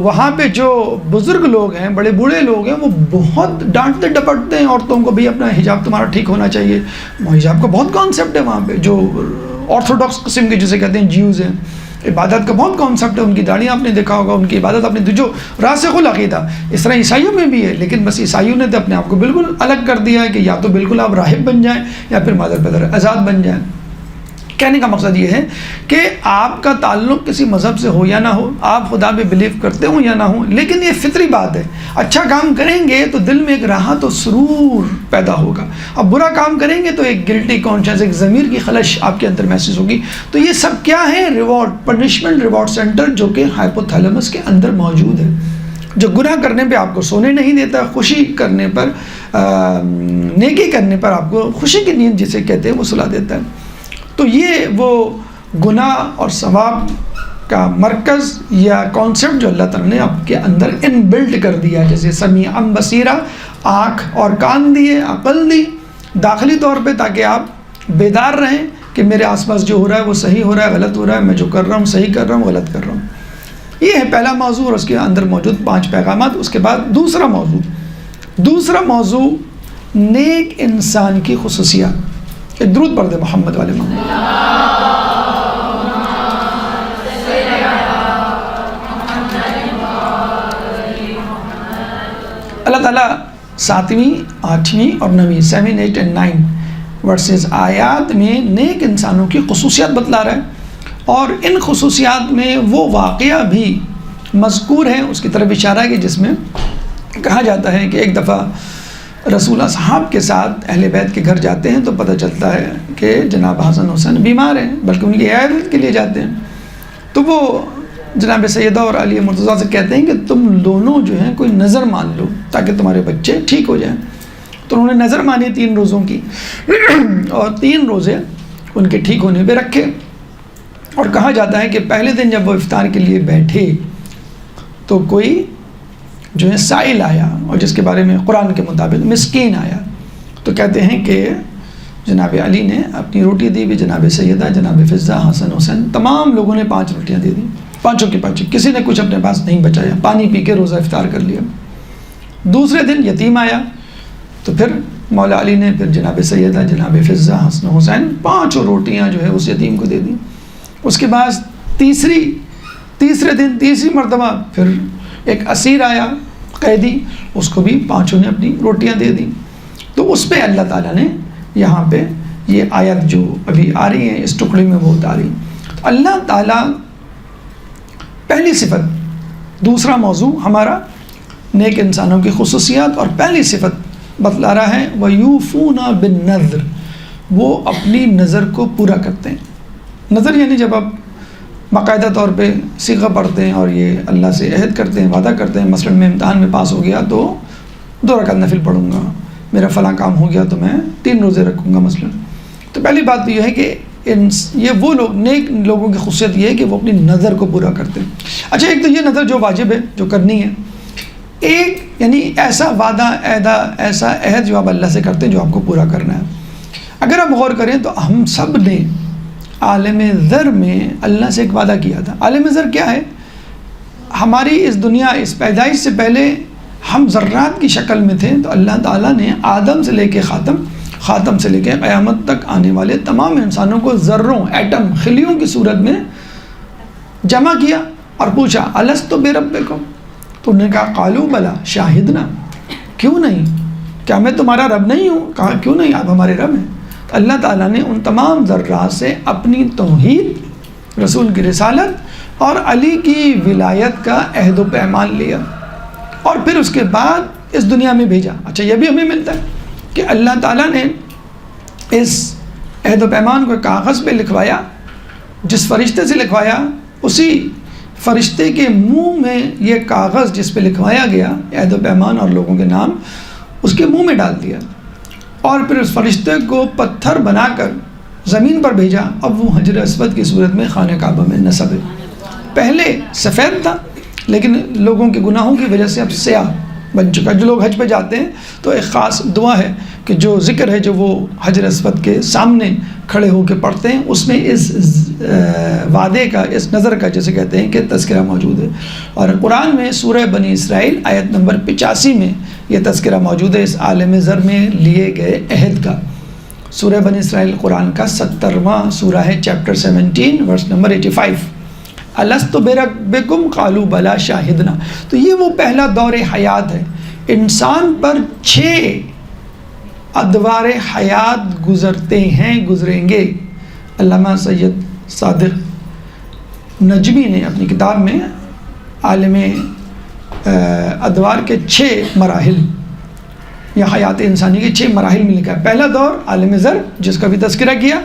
وہاں پہ جو بزرگ لوگ ہیں، بڑے بوڑھے لوگ ہیں، وہ بہت ڈانٹتے ڈپٹتے ہیں عورتوں کو بھی، اپنا حجاب تمہارا ٹھیک ہونا چاہیے، حجاب کا بہت کانسیپٹ ہے وہاں پہ، جو آرتھوڈاکس قسم کے جسے کہتے ہیں جیوز ہیں، عبادت کا بہت کانسیپٹ ہے، ان کی داڑیاں آپ نے دیکھا ہوگا، ان کی عبادت آپ نے، جو راسخ العقیدہ، اس طرح عیسائیوں میں بھی ہے، لیکن بس عیسائیوں نے تو اپنے آپ کو بالکل الگ کر دیا ہے کہ یا تو بالکل آپ راہب بن جائیں یا پھر مادر پدر آزاد بن جائیں۔ کہنے کا مقصد یہ ہے کہ آپ کا تعلق کسی مذہب سے ہو یا نہ ہو، آپ خدا پہ بلیو کرتے ہوں یا نہ ہوں، لیکن یہ فطری بات ہے، اچھا کام کریں گے تو دل میں ایک راحت و سرور پیدا ہوگا، اب برا کام کریں گے تو ایک گلٹی کانشنس، ایک ضمیر کی خلش آپ کے اندر محسوس ہوگی۔ تو یہ سب کیا ہے؟ ریوارڈ، پنشمنٹ ریوارڈ سینٹر جو کہ ہائپوتھیلمس کے اندر موجود ہے، جو گناہ کرنے پہ آپ کو سونے نہیں دیتا، خوشی کرنے پر، نیکی کرنے پر آپ کو خوشی کی نیند جسے کہتے ہیں وہ سلا دیتا ہے۔ تو یہ وہ گناہ اور ثواب کا مرکز یا کانسیپٹ جو اللہ تعالیٰ نے آپ کے اندر ان بلٹ کر دیا، جیسے سمیع بصیرہ، آنکھ اور کان دیے، عقل دی داخلی طور پہ، تاکہ آپ بیدار رہیں کہ میرے آس پاس جو ہو رہا ہے وہ صحیح ہو رہا ہے، غلط ہو رہا ہے، میں جو کر رہا ہوں صحیح کر رہا ہوں، غلط کر رہا ہوں۔ یہ ہے پہلا موضوع، اور اس کے اندر موجود 5 پیغامات۔ اس کے بعد دوسرا موضوع نیک انسان کی خصوصیات۔ ایک درود پڑھ دے محمد والے محمد۔ اللہ تعالیٰ 7ویں، 8ویں اور 9ویں 7، 8 اور 9 ورسز آیات میں نیک انسانوں کی خصوصیات بتلا رہا ہے، اور ان خصوصیات میں وہ واقعہ بھی مذکور ہے، اس کی طرف اشارہ ہے کہ جس میں کہا جاتا ہے کہ ایک دفعہ رسول اصحاب کے ساتھ اہل بیت کے گھر جاتے ہیں تو پتہ چلتا ہے کہ جناب حسن حسین بیمار ہیں، بلکہ ان کی عیادت کے لیے جاتے ہیں، تو وہ جناب سیدہ اور علی مرتضیٰ سے کہتے ہیں کہ تم دونوں جو ہیں کوئی نظر مان لو تاکہ تمہارے بچے ٹھیک ہو جائیں۔ تو انہوں نے نظر مانی 3 روزوں کی، اور 3 روزے ان کے ٹھیک ہونے پہ رکھے، اور کہا جاتا ہے کہ پہلے دن جب وہ افطار کے لیے بیٹھے تو کوئی جو ہے سائل آیا، اور جس کے بارے میں قرآن کے مطابق مسکین آیا، تو کہتے ہیں کہ جناب علی نے اپنی روٹی دی بھی، جناب سیدہ، جناب فضہ، حسن حسین، تمام لوگوں نے 5 روٹیاں دے دیں، 5 کی 5، کسی نے کچھ اپنے پاس نہیں بچایا، پانی پی کے روزہ افطار کر لیا۔ دوسرے دن یتیم آیا تو پھر مولا علی نے پھر جناب سیدہ، جناب فضہ، حسن حسین 5 روٹیاں جو ہے اس یتیم کو دے دیں۔ اس کے بعد تیسرے دن تیسری مرتبہ پھر ایک اسیر آیا، قیدی، اس کو بھی 5 نے اپنی روٹیاں دے دیں۔ تو اس پہ اللہ تعالیٰ نے یہاں پہ یہ آیت جو ابھی آ رہی ہے اس ٹکڑے میں وہ اتاری۔ تو اللہ تعالیٰ پہلی صفت، دوسرا موضوع ہمارا نیک انسانوں کی خصوصیات، اور پہلی صفت بتلا رہا ہے وَيُوفُونَ بِالنَّذْرِ، وہ اپنی نظر کو پورا کرتے ہیں۔ نظر یعنی جب آپ باقاعدہ طور پہ صیغہ پڑھتے ہیں اور یہ اللہ سے عہد کرتے ہیں، وعدہ کرتے ہیں، مثلاً میں امتحان میں پاس ہو گیا تو 2 رکعت نفل پڑھوں گا، میرا فلاں کام ہو گیا تو میں 3 روزے رکھوں گا مثلاً۔ تو پہلی بات تو یہ ہے کہ یہ وہ لوگ، نیک لوگوں کی خصوصیت یہ ہے کہ وہ اپنی نظر کو پورا کرتے ہیں۔ اچھا، ایک تو یہ نظر جو واجب ہے، جو کرنی ہے، ایک یعنی ایسا وعدہ، ایسا عہد جو آپ اللہ سے کرتے ہیں جو آپ کو پورا کرنا ہے۔ اگر آپ غور کریں تو ہم سب نے عالم ذر میں اللہ سے ایک وعدہ کیا تھا۔ عالم ذر کیا ہے؟ ہماری اس دنیا، اس پیدائش سے پہلے ہم ذرات کی شکل میں تھے، تو اللہ تعالیٰ نے آدم سے لے کے خاتم سے لے کے قیامت تک آنے والے تمام انسانوں کو ذروں، ایٹم، خلیوں کی صورت میں جمع کیا اور پوچھا الستُ بربکم، تو انہوں نے کہا قالوا بلا شاہدنا، کیوں نہیں، کیا میں تمہارا رب نہیں ہوں؟ کہا کیوں نہیں، آپ ہمارے رب ہیں۔ اللہ تعالیٰ نے ان تمام ذرات سے اپنی توحید، رسول کی رسالت اور علی کی ولایت کا عہد و پیمان لیا، اور پھر اس کے بعد اس دنیا میں بھیجا. اچھا یہ بھی ہمیں ملتا ہے کہ اللہ تعالیٰ نے اس عہد و پیمان کو کاغذ پہ لکھوایا، جس فرشتے سے لکھوایا اسی فرشتے کے منہ میں یہ کاغذ جس پہ لکھوایا گیا عہد و پیمان اور لوگوں کے نام، اس کے منہ میں ڈال دیا، اور پھر اس فرشتے کو پتھر بنا کر زمین پر بھیجا. اب وہ حجر اسود کی صورت میں خانہ کعبہ میں نصب ہے. پہلے سفید تھا لیکن لوگوں کے گناہوں کی وجہ سے اب سیاہ بن چکا. جو لوگ حج پہ جاتے ہیں تو ایک خاص دعا ہے کہ جو ذکر ہے جو وہ حجر اسود کے سامنے کھڑے ہو کے پڑھتے ہیں، اس میں اس وعدے کا، اس نظر کا جسے کہتے ہیں کہ تذکرہ موجود ہے. اور قرآن میں سورہ بنی اسرائیل آیت نمبر 85 میں یہ تذکرہ موجود ہے اس عالم زر میں لیے گئے عہد کا. سورہ بنی اسرائیل قرآن کا 70واں سورہ ہے، چیپٹر 17 ورس نمبر 85. الست بربکم قالوا بلا شاہدنا. تو یہ وہ پہلا دور حیات ہے. انسان پر 6 ادوار حیات گزرتے ہیں، گزریں گے. علامہ سید صادق نجمی نے اپنی کتاب میں عالم ادوار کے 6 مراحل یا حیات انسانی کے 6 مراحل میں لکھا ہے. پہلا دور عالم زر جس کا بھی تذکرہ کیا،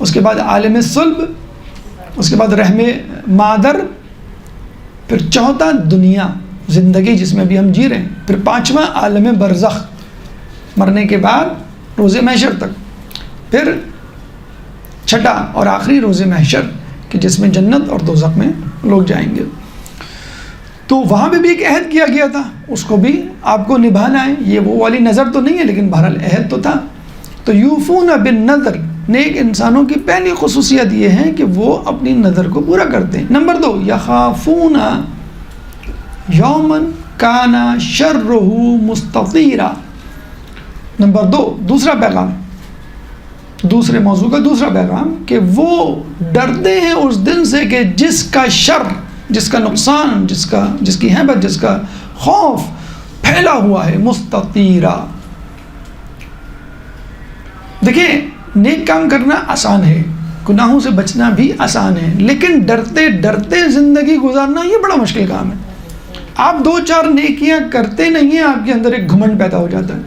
اس کے بعد عالم صلب، اس کے بعد رحم مادر، پھر چوتھا دنیا زندگی جس میں بھی ہم جی رہے ہیں، پھر 5واں عالم برزخ مرنے کے بعد روز محشر تک، پھر چھٹا اور آخری روز محشر کہ جس میں جنت اور دوزخ میں لوگ جائیں گے. تو وہاں پہ بھی ایک عہد کیا گیا تھا، اس کو بھی آپ کو نبھانا ہے. یہ وہ والی نظر تو نہیں ہے لیکن بہرحال عہد تو تھا. تو یوفون بالنذر، نیک انسانوں کی پہلی خصوصیت یہ ہے کہ وہ اپنی نظر کو پورا کرتے ہیں. نمبر 2، یخافون یومن کان شرہ مستطیرا. نمبر 2، دوسرا پیغام، دوسرے موضوع کا دوسرا پیغام کہ وہ ڈرتے ہیں اس دن سے کہ جس کا شر، جس کا نقصان، جس کی ہیبت، جس کا خوف پھیلا ہوا ہے. مستطیرا. دیکھیں نیک کام کرنا آسان ہے، گناہوں سے بچنا بھی آسان ہے، لیکن ڈرتے ڈرتے زندگی گزارنا یہ بڑا مشکل کام ہے. آپ 2-4 نیکیاں کرتے نہیں ہیں، آپ کے اندر ایک گھمنڈ پیدا ہو جاتا ہے.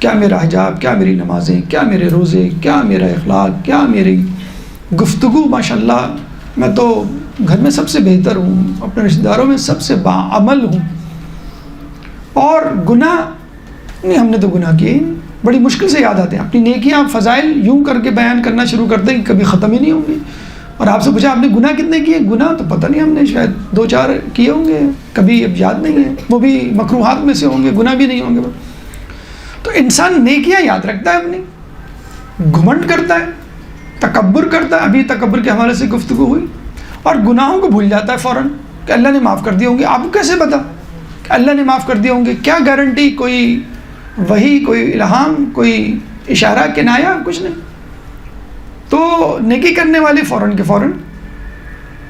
کیا میرا حجاب، کیا میری نمازیں، کیا میرے روزے، کیا میرا اخلاق، کیا میری گفتگو، ماشاءاللہ میں تو گھر میں سب سے بہتر ہوں، اپنے رشتہ داروں میں سب سے باعمل ہوں. اور گناہ نہیں، ہم نے تو گناہ کیے، بڑی مشکل سے یاد آتے ہیں. اپنی نیکیاں، فضائل یوں کر کے بیان کرنا شروع کرتے ہیں کہ کبھی ختم ہی نہیں ہوں گی. اور آپ سے پوچھا آپ نے گناہ کتنے کیے؟ گناہ تو پتہ نہیں، ہم نے شاید 2-4 کیے ہوں گے، کبھی اب یاد نہیں ہے. وہ بھی مکروہات میں سے ہوں گے، گناہ بھی نہیں ہوں گے. تو انسان نیکیاں یاد رکھتا ہے، اپنی گھمنڈ کرتا ہے، تکبر کرتا ہے. ابھی تکبر کے حوالے سے گفتگو ہوئی. اور گناہوں کو بھول جاتا ہے فوراً کہ اللہ نے معاف کر دیے ہوں گے. آپ کو کیسے پتا کہ اللہ نے معاف کر دیے ہوں گے؟ کیا گارنٹی؟ کوئی وحی، کوئی الہام، کوئی اشارہ، کنایا؟ کچھ نہیں. تو نیکی کرنے والے فوراً کے فوراً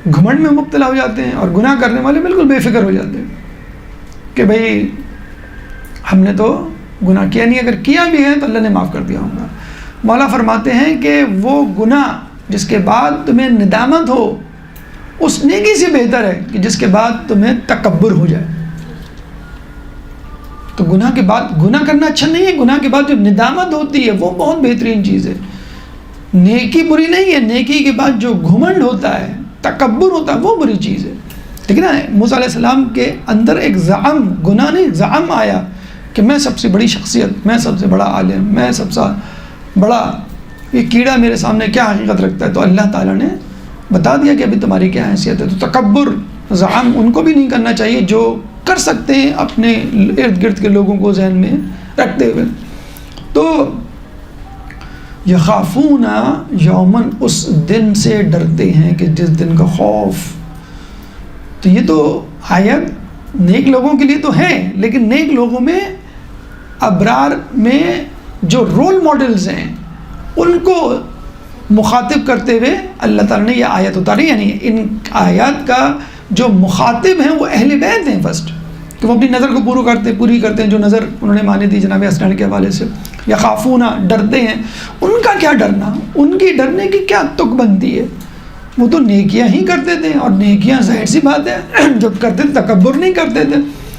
گھمنڈ میں مبتلا ہو جاتے ہیں، اور گناہ کرنے والے بالکل بے فکر ہو جاتے ہیں کہ بھئی ہم نے تو گناہ کیا نہیں، اگر کیا بھی ہے تو اللہ نے معاف کر دیا ہوگا. مولا فرماتے ہیں کہ وہ گناہ جس کے بعد تمہیں ندامت ہو اس نیکی سے بہتر ہے کہ جس کے بعد تمہیں تکبر ہو جائے. تو گناہ کے بعد گناہ کرنا اچھا نہیں ہے، گناہ کے بعد جو ندامت ہوتی ہے وہ بہت بہترین چیز ہے. نیکی بری نہیں ہے، نیکی کے بعد جو گھمنڈ ہوتا ہے، تکبر ہوتا ہے، وہ بری چیز ہے. لیکن موسیٰ علیہ السلام کے اندر ایک زعم، گناہ نہیں زعم آیا کہ میں سب سے بڑی شخصیت، میں سب سے بڑا عالم، میں سب سے بڑا، یہ کیڑا میرے سامنے کیا حقیقت رکھتا ہے. تو اللہ تعالیٰ نے بتا دیا کہ ابھی تمہاری کیا حیثیت ہے. تو تکبر، زعم ان کو بھی نہیں کرنا چاہیے جو کر سکتے ہیں اپنے ارد گرد کے لوگوں کو ذہن میں رکھتے ہوئے. تو یخافون یومن، اس دن سے ڈرتے ہیں کہ جس دن کا خوف. تو یہ تو آیت نیک لوگوں کے لیے تو ہے، لیکن نیک لوگوں میں، ابرار میں جو رول ماڈلز ہیں ان کو مخاطب کرتے ہوئے اللہ تعالیٰ نے یہ آیت اتاری. یعنی ان آیات کا جو مخاطب ہیں وہ اہل بیت ہیں فرسٹ، کہ وہ اپنی نظر کو پوری کرتے ہیں جو نظر انہوں نے مانی تھی جناب حسنان کے حوالے سے. یخافون، ڈرتے ہیں. ان کا کیا ڈرنا، ان کی ڈرنے کی کیا تک بنتی ہے؟ وہ تو نیکیاں ہی کرتے تھے، اور نیکیاں ظاہر سی بات ہے جب کرتے تھے تکبر نہیں کرتے تھے،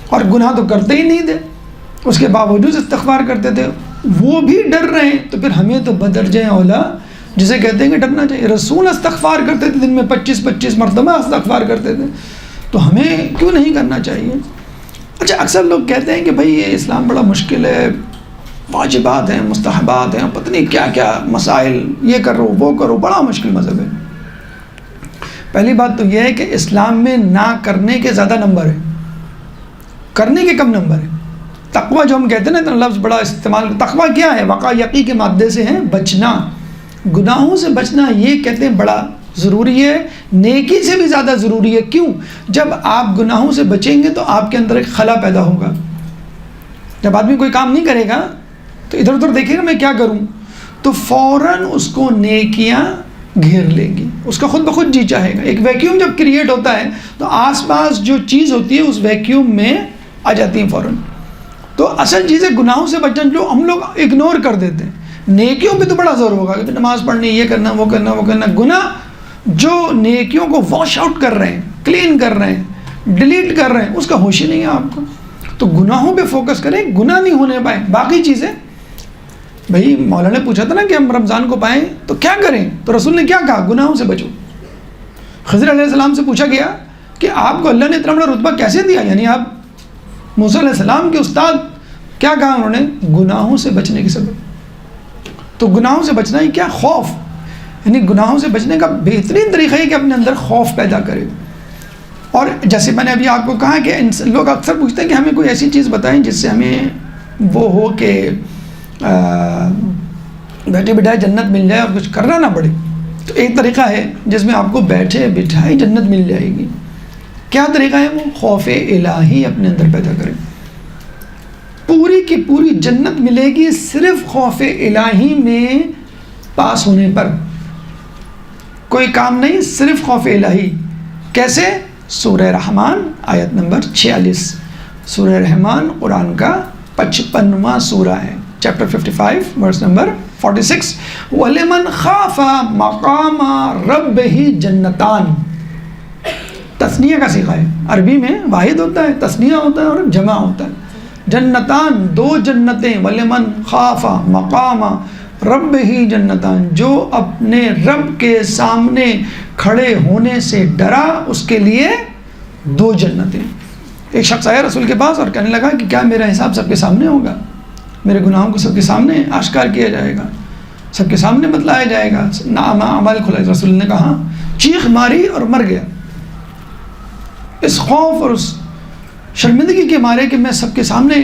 اور گناہ تو کرتے ہی نہیں تھے. اس کے باوجود استغفار کرتے تھے، وہ بھی ڈر رہے ہیں، تو پھر ہمیں تو بدرجہ اولا جسے کہتے ہیں کہ ڈرنا چاہیے۔ رسول استغفار کرتے تھے، دن میں 25 مرتبہ استغفار کرتے تھے، تو ہمیں کیوں نہیں کرنا چاہیے؟ اچھا، اکثر لوگ کہتے ہیں کہ بھائی یہ اسلام بڑا مشکل ہے، واجبات ہیں، مستحبات ہیں، پتہ نہیں کیا کیا مسائل، یہ کرو وہ کرو، بڑا مشکل مذہب ہے۔ پہلی بات تو یہ ہے کہ اسلام میں نہ کرنے کے زیادہ نمبر ہیں، کرنے کے کم نمبر ہیں۔ تقوی جو ہم کہتے ہیں نا، اتنا لفظ بڑا استعمال، تقوی کیا ہے؟ وقع یقی کے مادے سے ہے بچنا، گناہوں سے بچنا، یہ کہتے ہیں بڑا ضروری ہے، نیکی سے بھی زیادہ ضروری ہے۔ کیوں؟ جب آپ گناہوں سے بچیں گے تو آپ کے اندر ایک خلا پیدا ہوگا۔ جب آدمی کوئی کام نہیں کرے گا تو ادھر ادھر دیکھے گا میں کیا کروں، تو فوراً اس کو نیکیاں گھیر لیں گی، اس کا خود بخود جی چاہے گا۔ ایک ویکیوم جب کریٹ ہوتا ہے تو آس پاس جو چیز ہوتی ہے اس ویکیوم میں آ جاتی ہیں فوراً۔ تو اصل چیز ہے گناہوں سے بچنا، جو ہم لوگ اگنور کر دیتے ہیں۔ نیکیوں پہ تو بڑا زور ہوگا کہ نماز پڑھنی، یہ کرنا وہ کرنا وہ کرنا۔ گناہ جو نیکیوں کو واش آؤٹ کر رہے ہیں، کلین کر رہے ہیں، ڈیلیٹ کر رہے ہیں، اس کا ہوش ہی نہیں ہے آپ کو۔ تو گناہوں پہ فوکس کریں، گناہ نہیں ہونے پائیں، باقی چیزیں۔ بھائی مولانا نے پوچھا تھا نا کہ ہم رمضان کو پائیں تو کیا کریں، تو رسول نے کیا کہا؟ گناہوں سے بچو۔ خضر علیہ السلام سے پوچھا گیا کہ آپ کو اللہ نے اتنا بڑا رتبہ کیسے دیا، یعنی آپ موسیٰ علیہ السلام کے استاد، کیا کہا انہوں نے؟ گناہوں سے بچنے کی سبب۔ تو گناہوں سے بچنا ہی کیا؟ خوف، یعنی گناہوں سے بچنے کا بہترین طریقہ ہے کہ اپنے اندر خوف پیدا کرے۔ اور جیسے میں نے ابھی آپ کو کہا کہ لوگ اکثر پوچھتے ہیں کہ ہمیں کوئی ایسی چیز بتائیں جس سے ہمیں وہ ہو کہ بیٹھے بٹھائے جنت مل جائے اور کچھ کرنا نہ پڑے۔ تو ایک طریقہ ہے جس میں آپ کو بیٹھے بٹھائے جنت مل جائے گی۔ کیا طریقہ ہے وہ؟ خوف الہی اپنے اندر پیدا کریں۔ پوری کی پوری جنت ملے گی صرف خوف الہی میں پاس ہونے پر، کوئی کام نہیں، صرف خوف الہی۔ کیسے؟ سورہ رحمان آیت نمبر 46۔ سورہ رحمان قرآن کا 55واں سورہ ہے، چیپٹر 55 ورس نمبر 46۔ وَلِمَنْ خَافَ مَقَامَ رَبِّهِ جنتان، تثنیہ کا صیغہ ہے، عربی میں واحد ہوتا ہے، تثنیہ ہوتا ہے اور جمع ہوتا ہے۔ جنتان، دو جنتیں، وَلِمَنْ خَافَ مَقَامَ رَبِّهِ جنتان، جو اپنے رب کے سامنے کھڑے ہونے سے ڈرا، اس کے لیے دو جنتیں۔ ایک شخص آیا رسول کے پاس اور کہنے لگا کہ کیا میرا حساب سب کے سامنے ہوگا؟ میرے گناہوں کو سب کے سامنے آشکار کیا جائے گا، سب کے سامنے بتلایا جائے گا، نام اعمال کھلائے؟ رسول نے کہا، چیخ ماری اور مر گیا، اس خوف اور اس شرمندگی کے مارے کہ میں سب کے سامنے،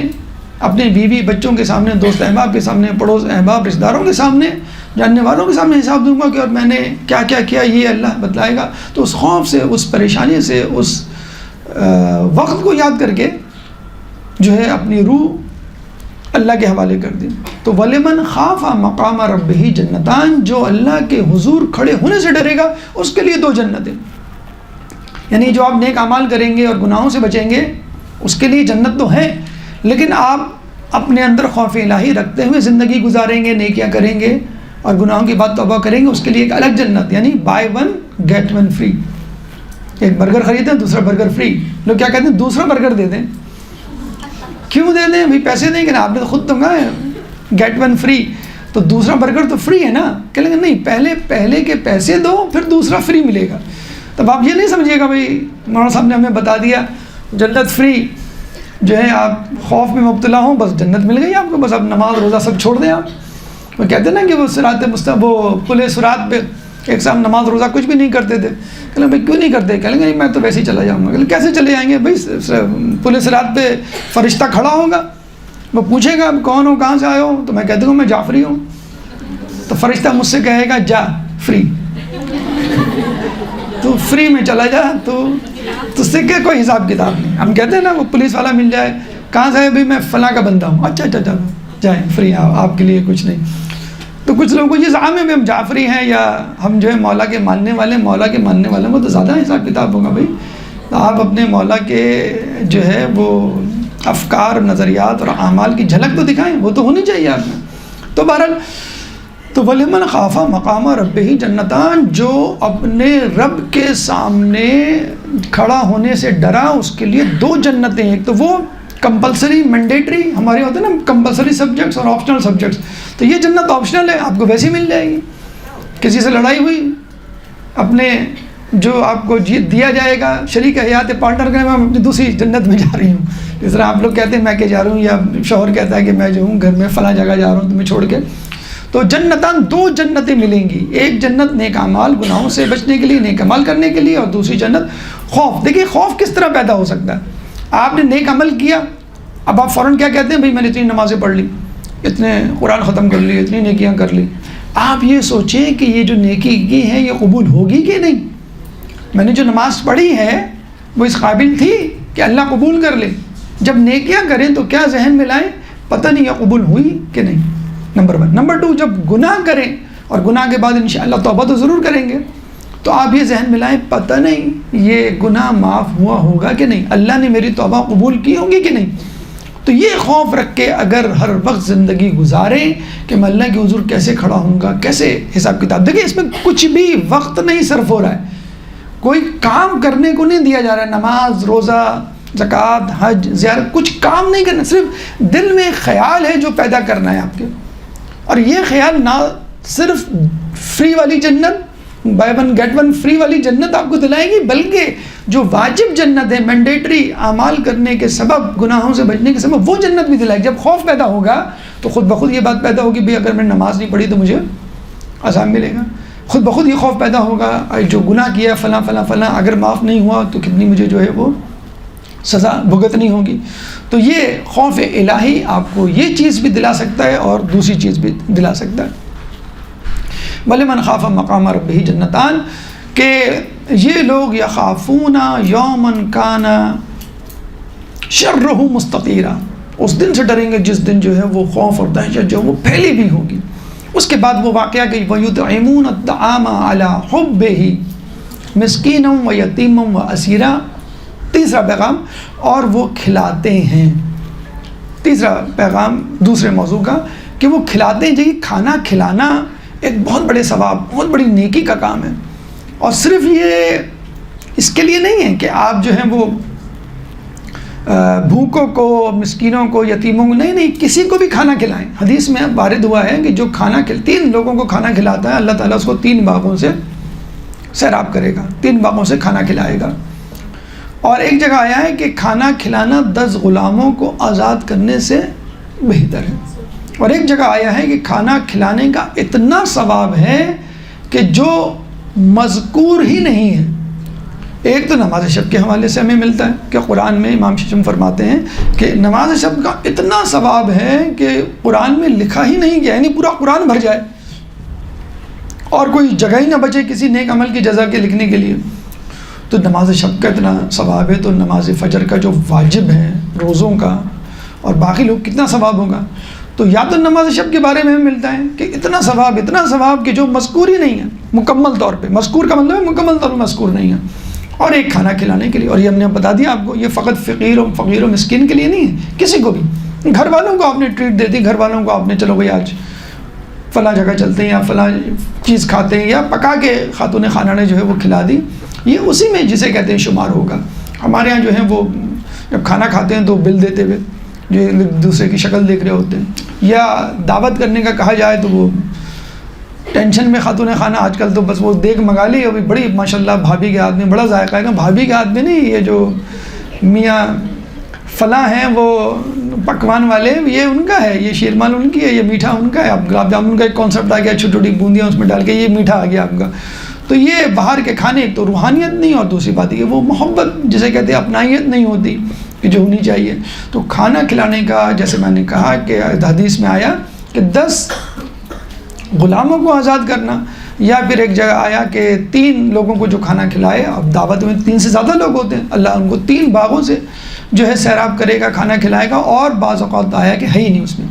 اپنے بیوی بچوں کے سامنے، دوست احباب کے سامنے، پڑوس احباب رشتہ داروں کے سامنے، جاننے والوں کے سامنے حساب دوں گا کہ اور میں نے کیا کیا کیا، یہ اللہ بتلائے گا۔ تو اس خوف سے، اس پریشانی سے، اس وقت کو یاد کر کے جو ہے اپنی روح اللہ کے حوالے کر دیں۔ تو وَلِمَنْ خَافَ مَقَامَ رَبِّهِ جنتان، جو اللہ کے حضور کھڑے ہونے سے ڈرے گا، اس کے لیے دو جنتیں۔ یعنی جو آپ نیک اعمال کریں گے اور گناہوں سے بچیں گے، اس کے لیے جنت تو ہے، لیکن آپ اپنے اندر خوف الہی رکھتے ہوئے زندگی گزاریں گے، نیکیاں کریں گے اور گناہوں کی بات توبہ کریں گے، اس کے لیے ایک الگ جنت، یعنی buy one get one free. ایک برگر خریدیں، دوسرا برگر فری۔ لوگ کیا کہتے ہیں؟ دوسرا برگر دے دیں۔ کیوں دے دیں بھائی؟ پیسے دیں گے نا، آپ نے تو خود تو کہا ہے گیٹ ون فری، تو دوسرا برگر تو فری ہے نا۔ کہیں گے نہیں، پہلے کے پیسے دو پھر دوسرا فری ملے گا۔ تب آپ یہ نہیں سمجھیے گا بھائی مولانا صاحب نے ہمیں بتا دیا جنت فری، جو ہے آپ خوف میں مبتلا ہوں بس جنت مل گئی آپ کو، بس اب نماز روزہ سب چھوڑ دیں آپ۔ وہ کہتے ہیں نا کہ وہ صراط مستقیم، وہ پل صراط پہ ایک صاحب نماز روزہ کچھ بھی نہیں کرتے تھے، کہ بھائی کیوں نہیں کرتے؟ کہیں گے میں تو ویسے ہی چلا جاؤں گا۔ کہ کیسے چلے جائیں گے بھائی؟ پل صراط پہ فرشتہ کھڑا ہوگا، وہ پوچھے گا کون ہو، کہاں سے آئے ہو؟ تو میں کہتا ہوں میں جعفری ہوں، تو فرشتہ مجھ سے کہے گا جا فری، تو فری میں چلا جا، تو اس سے کہ کوئی حساب کتاب نہیں۔ ہم کہتے ہیں نا وہ پولیس والا مل جائے، کہاں سے ہے بھائی؟ میں فلاں کا بندہ ہوں، اچھا اچھا چلو جائیں فری، آپ کے لیے کچھ نہیں۔ تو کچھ لوگوں کو یہ زعم ہے بھی ہم جعفری ہیں یا ہم جو ہے مولا کے ماننے والے، مولا کے ماننے والے، وہ تو زیادہ حساب کتاب ہوگا بھائی۔ آپ اپنے مولا کے جو ہے وہ افکار، نظریات اور اعمال کی جھلک تو دکھائیں، وہ تو ہونی چاہیے آپ میں۔ تو بہرحال تو وَلِمَنْ خَافَ مَقَامَ رَبِّهِ جنتان، جو اپنے رب کے سامنے کھڑا ہونے سے ڈرا، اس کے لیے دو جنتیں، ایک تو وہ کمپلسری مینڈیٹری ہمارے ہوتے ہیں نا کمپلسری سبجیکٹس اور آپشنل سبجیکٹس، تو یہ جنت آپشنل ہے، آپ کو ویسے ہی مل جائے گی. کسی سے لڑائی ہوئی، اپنے جو آپ کو دیا جائے گا شریک حیات پارٹنر کا، میں اپنی دوسری جنت میں جا رہی ہوں. جس طرح آپ لوگ کہتے ہیں میں کہ جا رہا ہوں، یا شوہر کہتا ہے کہ میں جو ہوں گھر میں فلاں جگہ جا رہا ہوں تمہیں چھوڑ کے. تو جنتان، دو جنتیں ملیں گی، ایک جنت نیک اعمال گناہوں سے بچنے کے لیے، نیک عمل کرنے کے لیے، اور دوسری جنت خوف. دیکھیے خوف کس طرح پیدا ہو سکتا ہے. آپ نے نیک عمل کیا، اب آپ فوراً کیا کہتے ہیں، بھائی میں نے اتنی نمازیں پڑھ لی، اتنے قرآن ختم کر لی، اتنی نیکیاں کر لی. آپ یہ سوچیں کہ یہ جو نیکی کی ہے یہ قبول ہوگی کہ نہیں. میں نے جو نماز پڑھی ہے وہ اس قابل تھی کہ اللہ قبول کر لے. جب نیکیاں کریں تو کیا ذہن میں لائیں، پتہ نہیں یہ قبول ہوئی کہ نہیں. نمبر 1. نمبر 2، جب گناہ کریں اور گناہ کے بعد انشاءاللہ توبہ تو ضرور کریں گے، تو آپ یہ ذہن میں لائیں پتہ نہیں یہ گناہ معاف ہوا ہوگا کہ نہیں، اللہ نے میری توبہ قبول کی ہوگی کہ نہیں. تو یہ خوف رکھ کے اگر ہر وقت زندگی گزاریں کہ میں اللہ کے حضور کیسے کھڑا ہوں گا، کیسے حساب کتاب. دیکھیں اس میں کچھ بھی وقت نہیں صرف ہو رہا ہے، کوئی کام کرنے کو نہیں دیا جا رہا ہے. نماز، روزہ، زکوٰۃ، حج، زیارت، کچھ کام نہیں کرنا، صرف دل میں خیال ہے جو پیدا کرنا ہے آپ کے. اور یہ خیال نہ صرف فری والی جنت، buy one get one free والی جنت آپ کو دلائے گی، بلکہ جو واجب جنت ہے، مینڈیٹری اعمال کرنے کے سبب، گناہوں سے بچنے کے سبب، وہ جنت بھی دلائے گی. جب خوف پیدا ہوگا تو خود بخود یہ بات پیدا ہوگی بھئی اگر میں نے نماز نہیں پڑھی تو مجھے عذاب ملے گا. خود بخود یہ خوف پیدا ہوگا جو گناہ کیا فلاں فلاں فلاں اگر معاف نہیں ہوا تو کتنی مجھے جو ہے وہ سزا بھگتنی ہوگی. تو یہ خوف الہی آپ کو یہ چیز بھی دلا سکتا ہے اور دوسری چیز بھی دلا سکتا ہے. وَلِمَنْ خَافَ مَقَامَ رَبِّهِ جنتان، کہ یہ لوگ یخافون یومن کان شرہ مستطیرا، اس دن سے ڈریں گے جس دن جو ہے وہ خوف اور دہشت جو وہ پھیلی بھی ہوگی. اس کے بعد وہ واقعہ کہ وَيُطْعِمُونَ الطَّعَامَ عَلَى حُبِّهِ مِسْكِينًا وَيَتِيمًا وَأَسِيرًا. تیسرا پیغام، اور وہ کھلاتے ہیں. تیسرا پیغام دوسرے موضوع کا کہ وہ کھلاتے ہیں. جی کھانا کھلانا ایک بہت بڑے ثواب، بہت بڑی نیکی کا کام ہے. اور صرف یہ اس کے لیے نہیں ہے کہ آپ جو ہیں وہ بھوکوں کو، مسکینوں کو، یتیموں کو، نہیں، کسی کو بھی کھانا کھلائیں. حدیث میں وارد ہوا ہے کہ جو کھانا 3 لوگوں کو کھانا کھلاتا ہے اللہ تعالیٰ اس کو 3 باغوں سے سیراب کرے گا، 3 باغوں سے کھانا کھلائے گا. اور ایک جگہ آیا ہے کہ کھانا کھلانا 10 غلاموں کو آزاد کرنے سے بہتر ہے. اور ایک جگہ آیا ہے کہ کھانا کھلانے کا اتنا ثواب ہے کہ جو مذکور ہی نہیں ہے. ایک تو نماز شب کے حوالے سے ہمیں ملتا ہے کہ قرآن میں امام ششم فرماتے ہیں کہ نماز شب کا اتنا ثواب ہے کہ قرآن میں لکھا ہی نہیں گیا، یعنی پورا قرآن بھر جائے اور کوئی جگہ ہی نہ بچے کسی نیک عمل کی جزا کے لکھنے کے لیے. تو نماز شب کا اتنا ثواب ہے، تو نماز فجر کا جو واجب ہے روزوں کا اور باقی لوگ کتنا ثواب ہوگا. تو یا تو نماز شب کے بارے میں ہمیں ملتا ہے کہ اتنا ثواب کہ جو مذکور ہی نہیں ہے مکمل طور پہ. مذکور کا مطلب ہے مکمل طور پہ مذکور نہیں ہے. اور ایک کھانا کھلانے کے لیے، اور یہ ہم نے بتا دیا آپ کو، یہ فقط فقیر و مسکین کے لیے نہیں ہے، کسی کو بھی. گھر والوں کو آپ نے ٹریٹ دے دی، گھر والوں کو آپ نے چلو بھائی آج فلاں جگہ چلتے ہیں یا فلاں چیز کھاتے ہیں، یا پکا کے خاتون خانہ نے جو ہے وہ کھلا دی، یہ اسی میں جسے کہتے ہیں شمار ہوگا. ہمارے ہاں جو ہے وہ جب کھانا کھاتے ہیں تو بل دیتے ہوئے جو ایک دوسرے کی شکل دیکھ رہے ہوتے ہیں، یا دعوت کرنے کا کہا جائے تو وہ ٹینشن میں خاتون خانہ آج کل تو بس وہ دیکھ منگا لی، ابھی بڑی ماشاءاللہ بھابھی کے ہاتھ میں بڑا ذائقہ ہے نا. بھابھی کے ہاتھ میں نہیں، یہ جو میاں فلاں ہیں وہ پکوان والے، یہ ان کا ہے، یہ شیرمال ان کی ہے، یہ میٹھا ان کا ہے. اب گلاب جامن کا ایک کانسیپٹ آ گیا، چھوٹی چھوٹی بوندیاں اس میں ڈال کے یہ میٹھا آ گیا آپ کا. تو یہ باہر کے کھانے ایک تو روحانیت نہیں، اور دوسری بات یہ وہ محبت جسے کہتے ہیں اپنائیت نہیں ہوتی کہ جو ہونی چاہیے. تو کھانا کھلانے کا جیسے میں نے کہا کہ حدیث میں آیا کہ 10 غلاموں کو آزاد کرنا، یا پھر ایک جگہ آیا کہ 3 لوگوں کو جو کھانا کھلائے. اب دعوت میں 3 سے زیادہ لوگ ہوتے ہیں، اللہ ان کو 3 باغوں سے جو ہے سیراب کرے گا، کھانا کھلائے گا. اور بعض اوقات آیا کہ ہے ہی نہیں اس میں.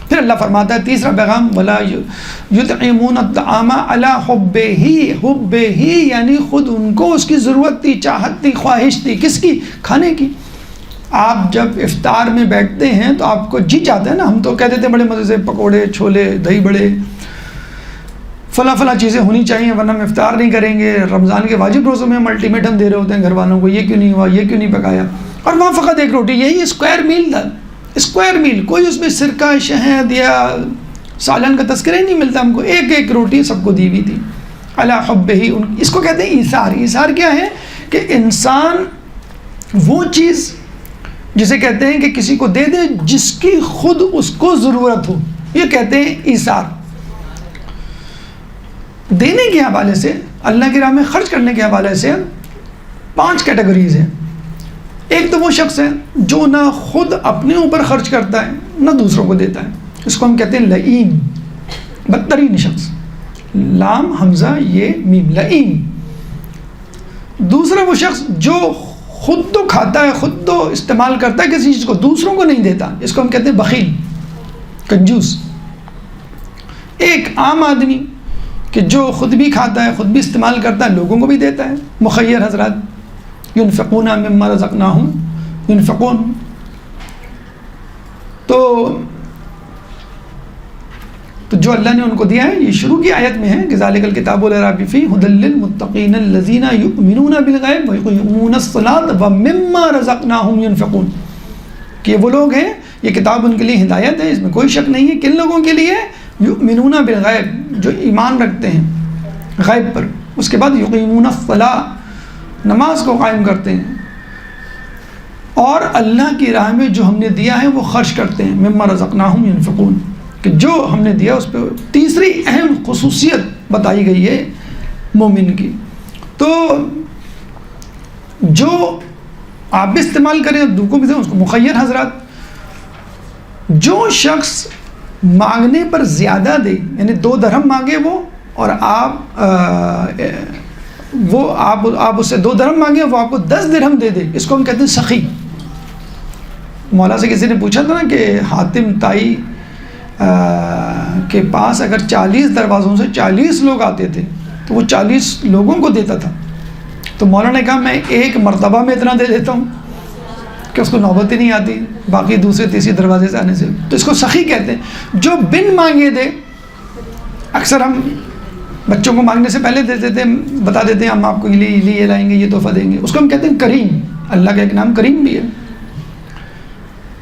پھر اللہ فرماتا ہے تیسرا پیغام، وَلَا يُطْعِمُونَ الطَّعَامَ عَلَى حُبِّهِ، یعنی خود ان کو اس کی ضرورت تھی، چاہت تھی، خواہش تھی. کس کی؟ کھانے کی. آپ جب افطار میں بیٹھتے ہیں تو آپ کو جی چاہتا ہے نا، ہم تو کہتے تھے بڑے مزے سے پکوڑے، چھولے، دہی بڑے، فلاں چیزیں ہونی چاہیے ورنہ ہم افطار نہیں کریں گے. رمضان کے واجب روزوں میں ہم الٹیمیٹم دے رہے ہوتے ہیں گھر والوں کو، یہ کیوں نہیں ہوا، یہ کیوں نہیں پکایا. اور وہاں فقط ایک روٹی، یہی اسکوائر میل تھا، اسکوائر میل، کوئی اس میں سرکہ شہد یا سالن کا تذکرہ ہی نہیں ملتا ہم کو، ایک ایک روٹی سب کو دی ہوئی تھی علی حبہ، اس کو کہتے ہیں ایثار۔ ایثار کیا ہے کہ انسان وہ چیز جسے کہتے ہیں کہ کسی کو دے دے جس کی خود اس کو ضرورت ہو، یہ کہتے ہیں ایثار۔ دینے کے حوالے سے، اللہ کی راہ میں خرچ کرنے کے حوالے سے 5 کیٹیگریز ہیں۔ ایک تو وہ شخص ہے جو نہ خود اپنے اوپر خرچ کرتا ہے نہ دوسروں کو دیتا ہے، اس کو ہم کہتے ہیں لئیم، بدترین شخص، لام حمزہ یہ میم، لئیم۔ دوسرا وہ شخص جو خود تو کھاتا ہے، خود تو استعمال کرتا ہے کسی چیز کو، دوسروں کو نہیں دیتا، اس کو ہم کہتے ہیں بخیل، کنجوس۔ ایک عام آدمی کہ جو خود بھی کھاتا ہے، خود بھی استعمال کرتا ہے، لوگوں کو بھی دیتا ہے، مخیر حضرات، ينفقون مما رزقناہم ينفقون۔ تو جو اللہ نے ان کو دیا ہے، یہ شروع کی آیت میں ہے کہ ذالک الکتاب لا ریب فیہ ھدی للمتقین الذین یؤمنون بالغیب ویقیمون الصلاۃ ومما رزقناہم ینفقون، کہ وہ لوگ ہیں، یہ کتاب ان کے لیے ہدایت ہے، اس میں کوئی شک نہیں ہے۔ کن لوگوں کے لیے؟ یؤمنون بالغیب، جو ایمان رکھتے ہیں غیب پر، اس کے بعد یقیمون الصلاۃ، نماز کو قائم کرتے ہیں، اور اللہ کی راہ میں جو ہم نے دیا ہے وہ خرچ کرتے ہیں، مما رزقناہم ینفقون، کہ جو ہم نے دیا اس پہ۔ تیسری اہم خصوصیت بتائی گئی ہے مومن کی، تو جو آپ بھی استعمال کریں دوسروں بھی دیں، اس کو مخیر حضرات۔ جو شخص مانگنے پر زیادہ دے، یعنی 2 درہم مانگے وہ، اور آپ اس سے 2 درہم مانگے، وہ آپ کو 10 درہم دے دے، اس کو ہم کہتے ہیں سخی۔ مولا سے کسی نے پوچھا تھا نا کہ حاتم طائی کے پاس اگر 40 دروازوں سے 40 لوگ آتے تھے تو وہ 40 لوگوں کو دیتا تھا، تو مولا نے کہا میں ایک مرتبہ میں اتنا دے دیتا ہوں کہ اس کو نوبت ہی نہیں آتی باقی دوسرے تیسرے دروازے سے آنے سے، تو اس کو سخی کہتے ہیں۔ جو بن مانگے دے، اکثر ہم بچوں کو مانگنے سے پہلے دے دیتے ہیں، بتا دیتے ہیں ہم آپ کو یہ لائیں گے، یہ تحفہ دیں گے، اس کو ہم کہتے ہیں کریم۔ اللہ کا ایک نام کریم بھی ہے۔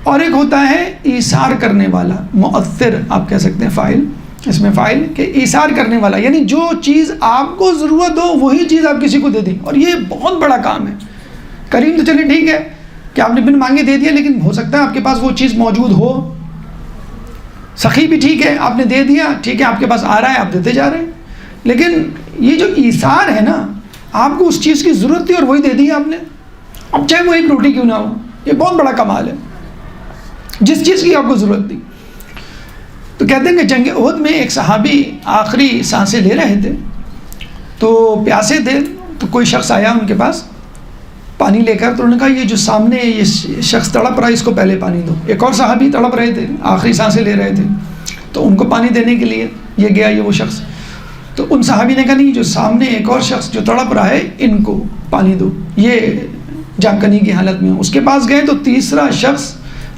اور ایک ہوتا ہے ایثار کرنے والا، مؤثر آپ کہہ سکتے ہیں، فاعل، اس میں فاعل کہ ایثار کرنے والا، یعنی جو چیز آپ کو ضرورت ہو وہی چیز آپ کسی کو دے دیں، اور یہ بہت بڑا کام ہے۔ کریم تو چلیے ٹھیک ہے کہ آپ نے بن مانگے دے دیا، لیکن ہو سکتا ہے آپ کے پاس وہ چیز موجود ہو۔ سخی بھی ٹھیک ہے، آپ نے دے دیا، ٹھیک ہے، آپ کے پاس آ رہا ہے، آپ دیتے جا رہے ہیں، لیکن یہ جو ایثار ہے نا، آپ کو اس چیز کی ضرورت تھی اور وہی دے دی آپ نے، اب چاہے وہ ایک روٹی کیوں نہ ہو، یہ بہت بڑا کمال ہے، جس چیز کی آپ کو ضرورت تھی۔ تو کہتے ہیں کہ جنگ احد میں ایک صحابی آخری سانسیں لے رہے تھے، تو پیاسے تھے، تو کوئی شخص آیا ان کے پاس پانی لے کر، تو انہوں نے کہا یہ جو سامنے یہ شخص تڑپ رہا ہے، اس کو پہلے پانی دو۔ ایک اور صحابی تڑپ رہے تھے، آخری سانسیں لے رہے تھے، تو ان کو پانی دینے کے لیے یہ گیا، یہ وہ شخص، تو ان صحابی نے کہا نہیں، جو سامنے ایک اور شخص جو تڑپ رہا ہے ان کو پانی دو، یہ جام کنی کی حالت میں۔ اس کے پاس گئے تو تیسرا شخص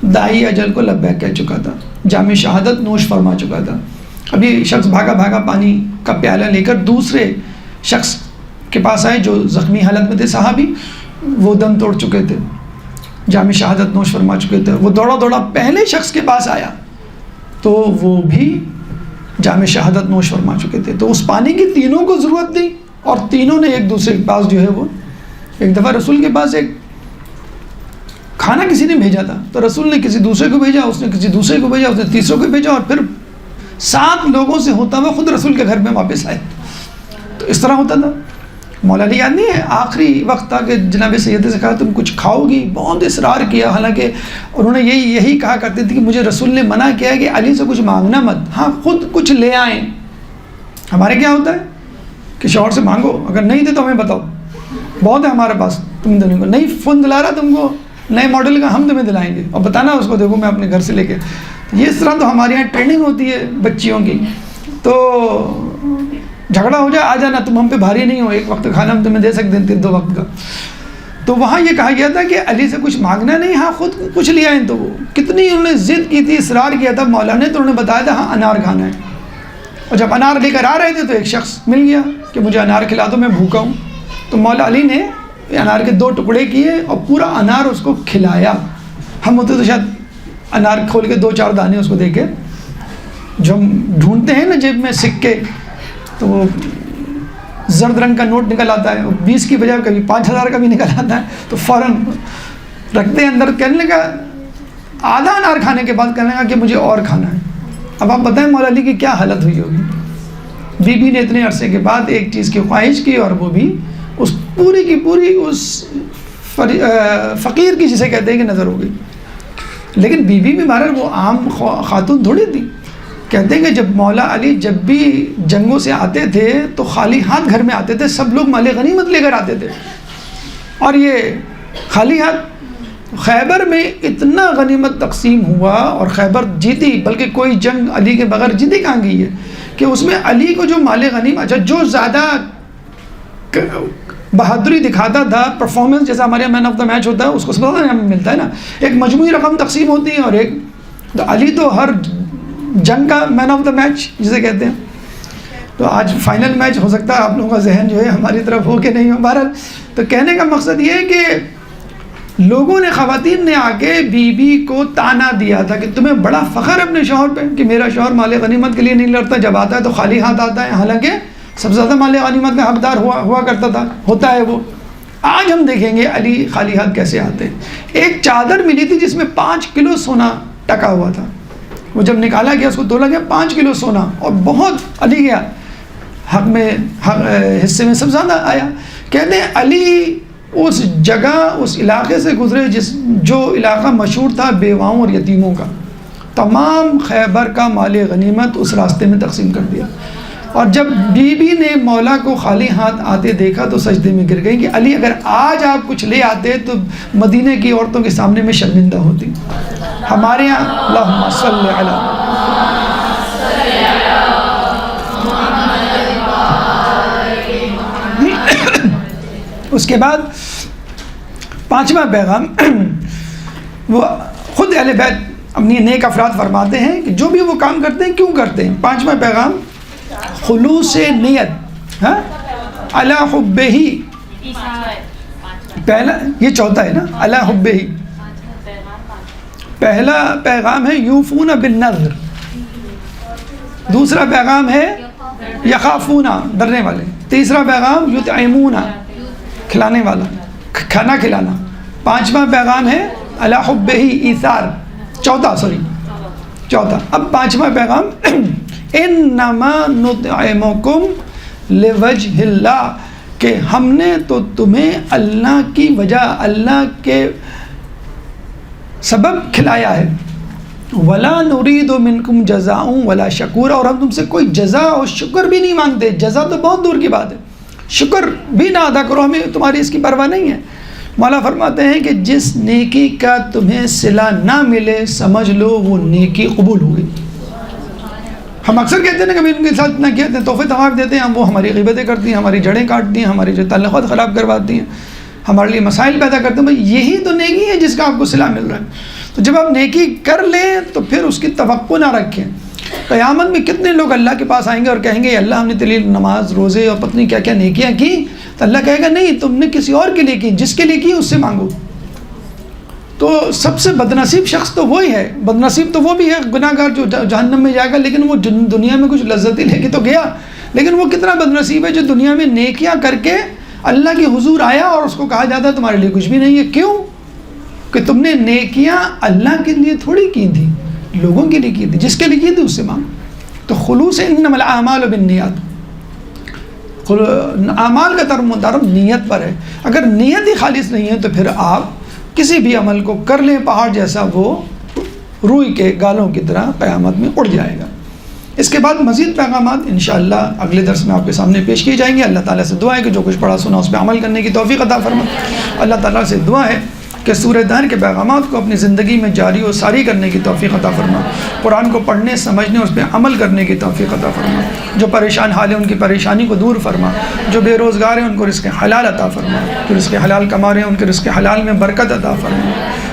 داعی اجل کو لبیک کہہ چکا تھا، جام شہادت نوش فرما چکا تھا۔ ابھی شخص بھاگا بھاگا پانی کا پیالہ لے کر دوسرے شخص کے پاس آئے جو زخمی حالت میں تھے، صحابی، وہ دم توڑ چکے تھے، جام شہادت نوش فرما چکے تھے۔ وہ دوڑا دوڑا پہلے شخص کے پاس آیا تو وہ بھی جام شہادت نوش فرما چکے تھے۔ تو اس پانی کی تینوں کو ضرورت تھی، اور تینوں نے ایک دوسرے کے پاس جو ہے وہ، ایک دفعہ رسول کے پاس ایک کھانا کسی نے بھیجا تھا، تو رسول نے کسی دوسرے کو بھیجا، اس نے کسی دوسرے کو بھیجا، اس نے تیسروں کو بھیجا، اور پھر 7 لوگوں سے ہوتا ہوا خود رسول کے گھر میں واپس آئے۔ تو اس طرح ہوتا تھا۔ مولا علی یاد نہیں ہے آخری وقت تھا کہ جناب سید سے کہا تم کچھ کھاؤ گی، بہت اصرار کیا، حالانکہ انہوں نے یہی کہا کرتے تھے کہ مجھے رسول نے منع کیا ہے کہ علی سے کچھ مانگنا مت، ہاں خود کچھ لے آئیں۔ ہمارے کیا ہوتا ہے کہ شوہر سے مانگو، اگر نہیں دے تو ہمیں بتاؤ، بہت ہے ہمارے پاس تم دینے کو، نہیں فون دلا رہا تم کو نئے ماڈل کا، ہم تمہیں دلائیں گے، اور بتانا اس کو دیکھو میں اپنے گھر سے لے کے۔ یہ اس طرح تو ہمارے یہاں ٹریننگ ہوتی ہے بچیوں کی، تو جھگڑا ہو جائے، آ جانا، تم ہم پہ بھاری نہیں ہو، ایک وقت کھانا ہم تمہیں دے سکتے ہیں 2 وقت کا۔ تو وہاں یہ کہا گیا تھا کہ علی سے کچھ مانگنا نہیں، ہاں خود کچھ لے آئیں۔ تو وہ کتنی انہوں نے ضد کی تھی، اصرار کیا تھا مولا نے، تو انہوں نے بتایا تھا ہاں انار کھانا ہے، اور جب انار لے کر آ رہے تھے تو ایک شخص مل گیا کہ مجھے انار کھلا دو، میں بھوکا ہوں۔ تو مولا علی نے انار کے 2 ٹکڑے کیے اور پورا انار اس کو کھلایا. ہم ہوتے تو شاید انار کھول کے 2-4 دانے اس کو دے کے، جو ہم ڈھونڈتے ہیں نا جیب میں سکے، تو وہ زرد رنگ کا نوٹ نکل آتا ہے، 20 کی بجائے کبھی 5000 کا بھی نکل آتا ہے، تو فوراً رکھتے ہیں اندر. کہنے لگا آدھا انار کھانے کے بعد کہنے لگا کہ مجھے اور کھانا ہے. اب آپ بتائیں مولا علی کی کیا حالت ہوئی ہوگی. بی بی نے اتنے عرصے کے بعد ایک چیز کی خواہش کی، اور وہ بھی اس پوری کی پوری اس فقیر کی جسے کہتے ہیں کہ نظر ہو گئی. لیکن بی بی بھی بہرحال وہ عام خاتون تھوڑی تھی. کہتے ہیں کہ جب مولا علی جب بھی جنگوں سے آتے تھے تو خالی ہاتھ گھر میں آتے تھے، سب لوگ مال غنیمت لے کر آتے تھے، اور یہ خالی ہاتھ. خیبر میں اتنا غنیمت تقسیم ہوا اور خیبر جیتی، بلکہ کوئی جنگ علی کے بغیر جیتی کہاں گئی ہے، کہ اس میں علی کو جو مال غنیمت، اچھا جو زیادہ بہادری دکھاتا تھا، پرفارمنس جیسا ہمارے مین آف دا میچ ہوتا ہے، اس کو سب سے ہمیں ملتا ہے نا، ایک مجموعی رقم تقسیم ہوتی ہے، اور ایک تو علی تو ہر جنگ کا مین آف دا میچ جسے کہتے ہیں. تو آج فائنل میچ ہو سکتا ہے آپ لوگوں کا ذہن جو ہے ہماری طرف ہو کہ نہیں ہو. بہرحال تو کہنے کا مقصد یہ ہے کہ لوگوں نے، خواتین نے آ کے بی بی کو تانا دیا تھا کہ تمہیں بڑا فخر ہے اپنے شوہر پہ کہ میرا شوہر مال غنیمت کے لیے نہیں لڑتا، جب آتا ہے تو خالی ہاتھ آتا ہے، حالانکہ سب سے زیادہ مال غنیمت کا حقدار ہوا کرتا تھا، ہوتا ہے وہ. آج ہم دیکھیں گے علی خالی ہاتھ کیسے آتے ہیں. ایک چادر ملی تھی جس میں 5 کلو سونا ٹکا ہوا تھا. وہ جب نکالا گیا، اس کو تولا گیا، 5 کلو سونا، اور بہت علی گیا حق میں، حصے میں سب زیادہ آیا. کہتے ہیں علی اس جگہ، اس علاقے سے گزرے جو علاقہ مشہور تھا بیواؤں اور یتیموں کا. تمام خیبر کا مال غنیمت اس راستے میں تقسیم کر دیا. اور جب بی بی نے مولا کو خالی ہاتھ آتے دیکھا تو سجدے میں گر گئی کہ علی اگر آج آپ کچھ لے آتے تو مدینے کی عورتوں کے سامنے میں شرمندہ ہوتی. ہمارے یہاں اللہم صلی علی اس کے بعد 5واں پیغام وہ خود اہل بیت اپنی نیک افراد فرماتے ہیں کہ جو بھی وہ کام کرتے ہیں کیوں کرتے ہیں. 5واں پیغام خلوص نیت علی حبہ. پہلا یہ چوتھا ہے نا، علی حبہ. پہلا پیغام ہے یوفون بالنذر، دوسرا پیغام ہے یخافون ڈرنے والے، تیسرا پیغام یطعمون کھلانے والا، کھانا کھلانا. 5واں پیغام ہے علی حبہ ایثار، چوتھا. اب 5واں پیغام انما نطعمکم لوجہ اللہ، کہ ہم نے تو تمہیں اللہ کی وجہ، اللہ کے سبب کھلایا ہے. ولا نرید منکم جزاء ولا شکور، اور ہم تم سے کوئی جزا اور شکر بھی نہیں مانگتے. جزا تو بہت دور کی بات ہے، شکر بھی نہ ادا کرو، ہمیں تمہاری اس کی پرواہ نہیں ہے. مولا فرماتے ہیں کہ جس نیکی کا تمہیں صلہ نہ ملے سمجھ لو وہ نیکی قبول ہو گئی. ہم اکثر کہتے ہیں نا کبھی ان کے ساتھ نہ کہتے ہیں، تحفے تحائف دیتے ہیں، وہ ہماری غیبتیں کرتی ہیں، ہماری جڑیں کاٹتی ہیں، ہماری جو تعلقات خراب کرواتی ہیں، ہمارے لیے مسائل پیدا کرتے ہیں. بھائی یہی تو نیکی ہے جس کا آپ کو صلہ مل رہا ہے. تو جب آپ نیکی کر لیں تو پھر اس کی توقع نہ رکھیں. قیامت میں کتنے لوگ اللہ کے پاس آئیں گے اور کہیں گے اللہ ہم نے تیری نماز، روزے اور پتہ نہیں کیا کیا نیکیاں کی، تو اللہ کہے گا نہیں، تم نے کسی اور کے لیے کی، جس کے لیے کی اس سے مانگو. تو سب سے بدنصیب شخص تو وہی ہے، بدنصیب تو وہ بھی ہے گناہ گار جو جہنم میں جائے گا، لیکن وہ دنیا میں کچھ لذت لے کے تو گیا، لیکن وہ کتنا بدنصیب ہے جو دنیا میں نیکیاں کر کے اللہ کے حضور آیا اور اس کو کہا جاتا ہے تمہارے لیے کچھ بھی نہیں ہے. کیوں؟ کہ تم نے نیکیاں اللہ کے لیے تھوڑی کی تھی، لوگوں کے لیے کی تھی، جس کے لیے کی تھی اس سے مانگ. تو خلوص انما الاعمال بالنیات، اعمال کا ترم نیت پر ہے. اگر نیت ہی خالص نہیں ہے تو پھر آپ کسی بھی عمل کو کر لیں پہاڑ جیسا، وہ روئی کے گالوں کی طرح قیامت میں اڑ جائے گا. اس کے بعد مزید پیغامات انشاءاللہ اگلے درس میں آپ کے سامنے پیش کیے جائیں گے. اللہ تعالیٰ سے دعا ہے کہ جو کچھ پڑھا سنا اس پہ عمل کرنے کی توفیق عطا فرما. اللہ تعالیٰ سے دعا ہے کہ سورہ دہر کے پیغامات کو اپنی زندگی میں جاری و ساری کرنے کی توفیق عطا فرما. قرآن کو پڑھنے، سمجھنے، اس پہ عمل کرنے کی توفیق عطا فرما. جو پریشان حال ہیں ان کی پریشانی کو دور فرما. جو بے روزگار ہیں ان کو رزق حلال عطا فرما. جو رزق حلال کما رہے ہیں ان کے رزق حلال میں برکت عطا فرما.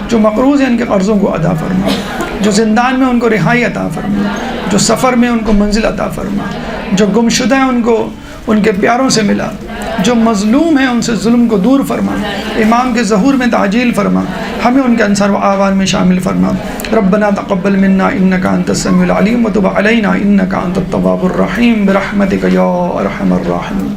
جو مقروض ہیں ان کے قرضوں کو ادا فرما. جو زندان میں ان کو رہائی عطا فرما. جو سفر میں ان کو منزل عطا فرما. جو گمشدہ ہیں ان کو ان کے پیاروں سے ملا. جو مظلوم ہیں ان سے ظلم کو دور فرما، امام کے ظہور میں تعجیل فرما، ہمیں ان کے انصار و اعوان میں شامل فرما۔ ربنا تقبل منا انک انت السمیع العلیم وتب علینا انک انت التواب الرحیم برحمتک یا ارحم الراحمین۔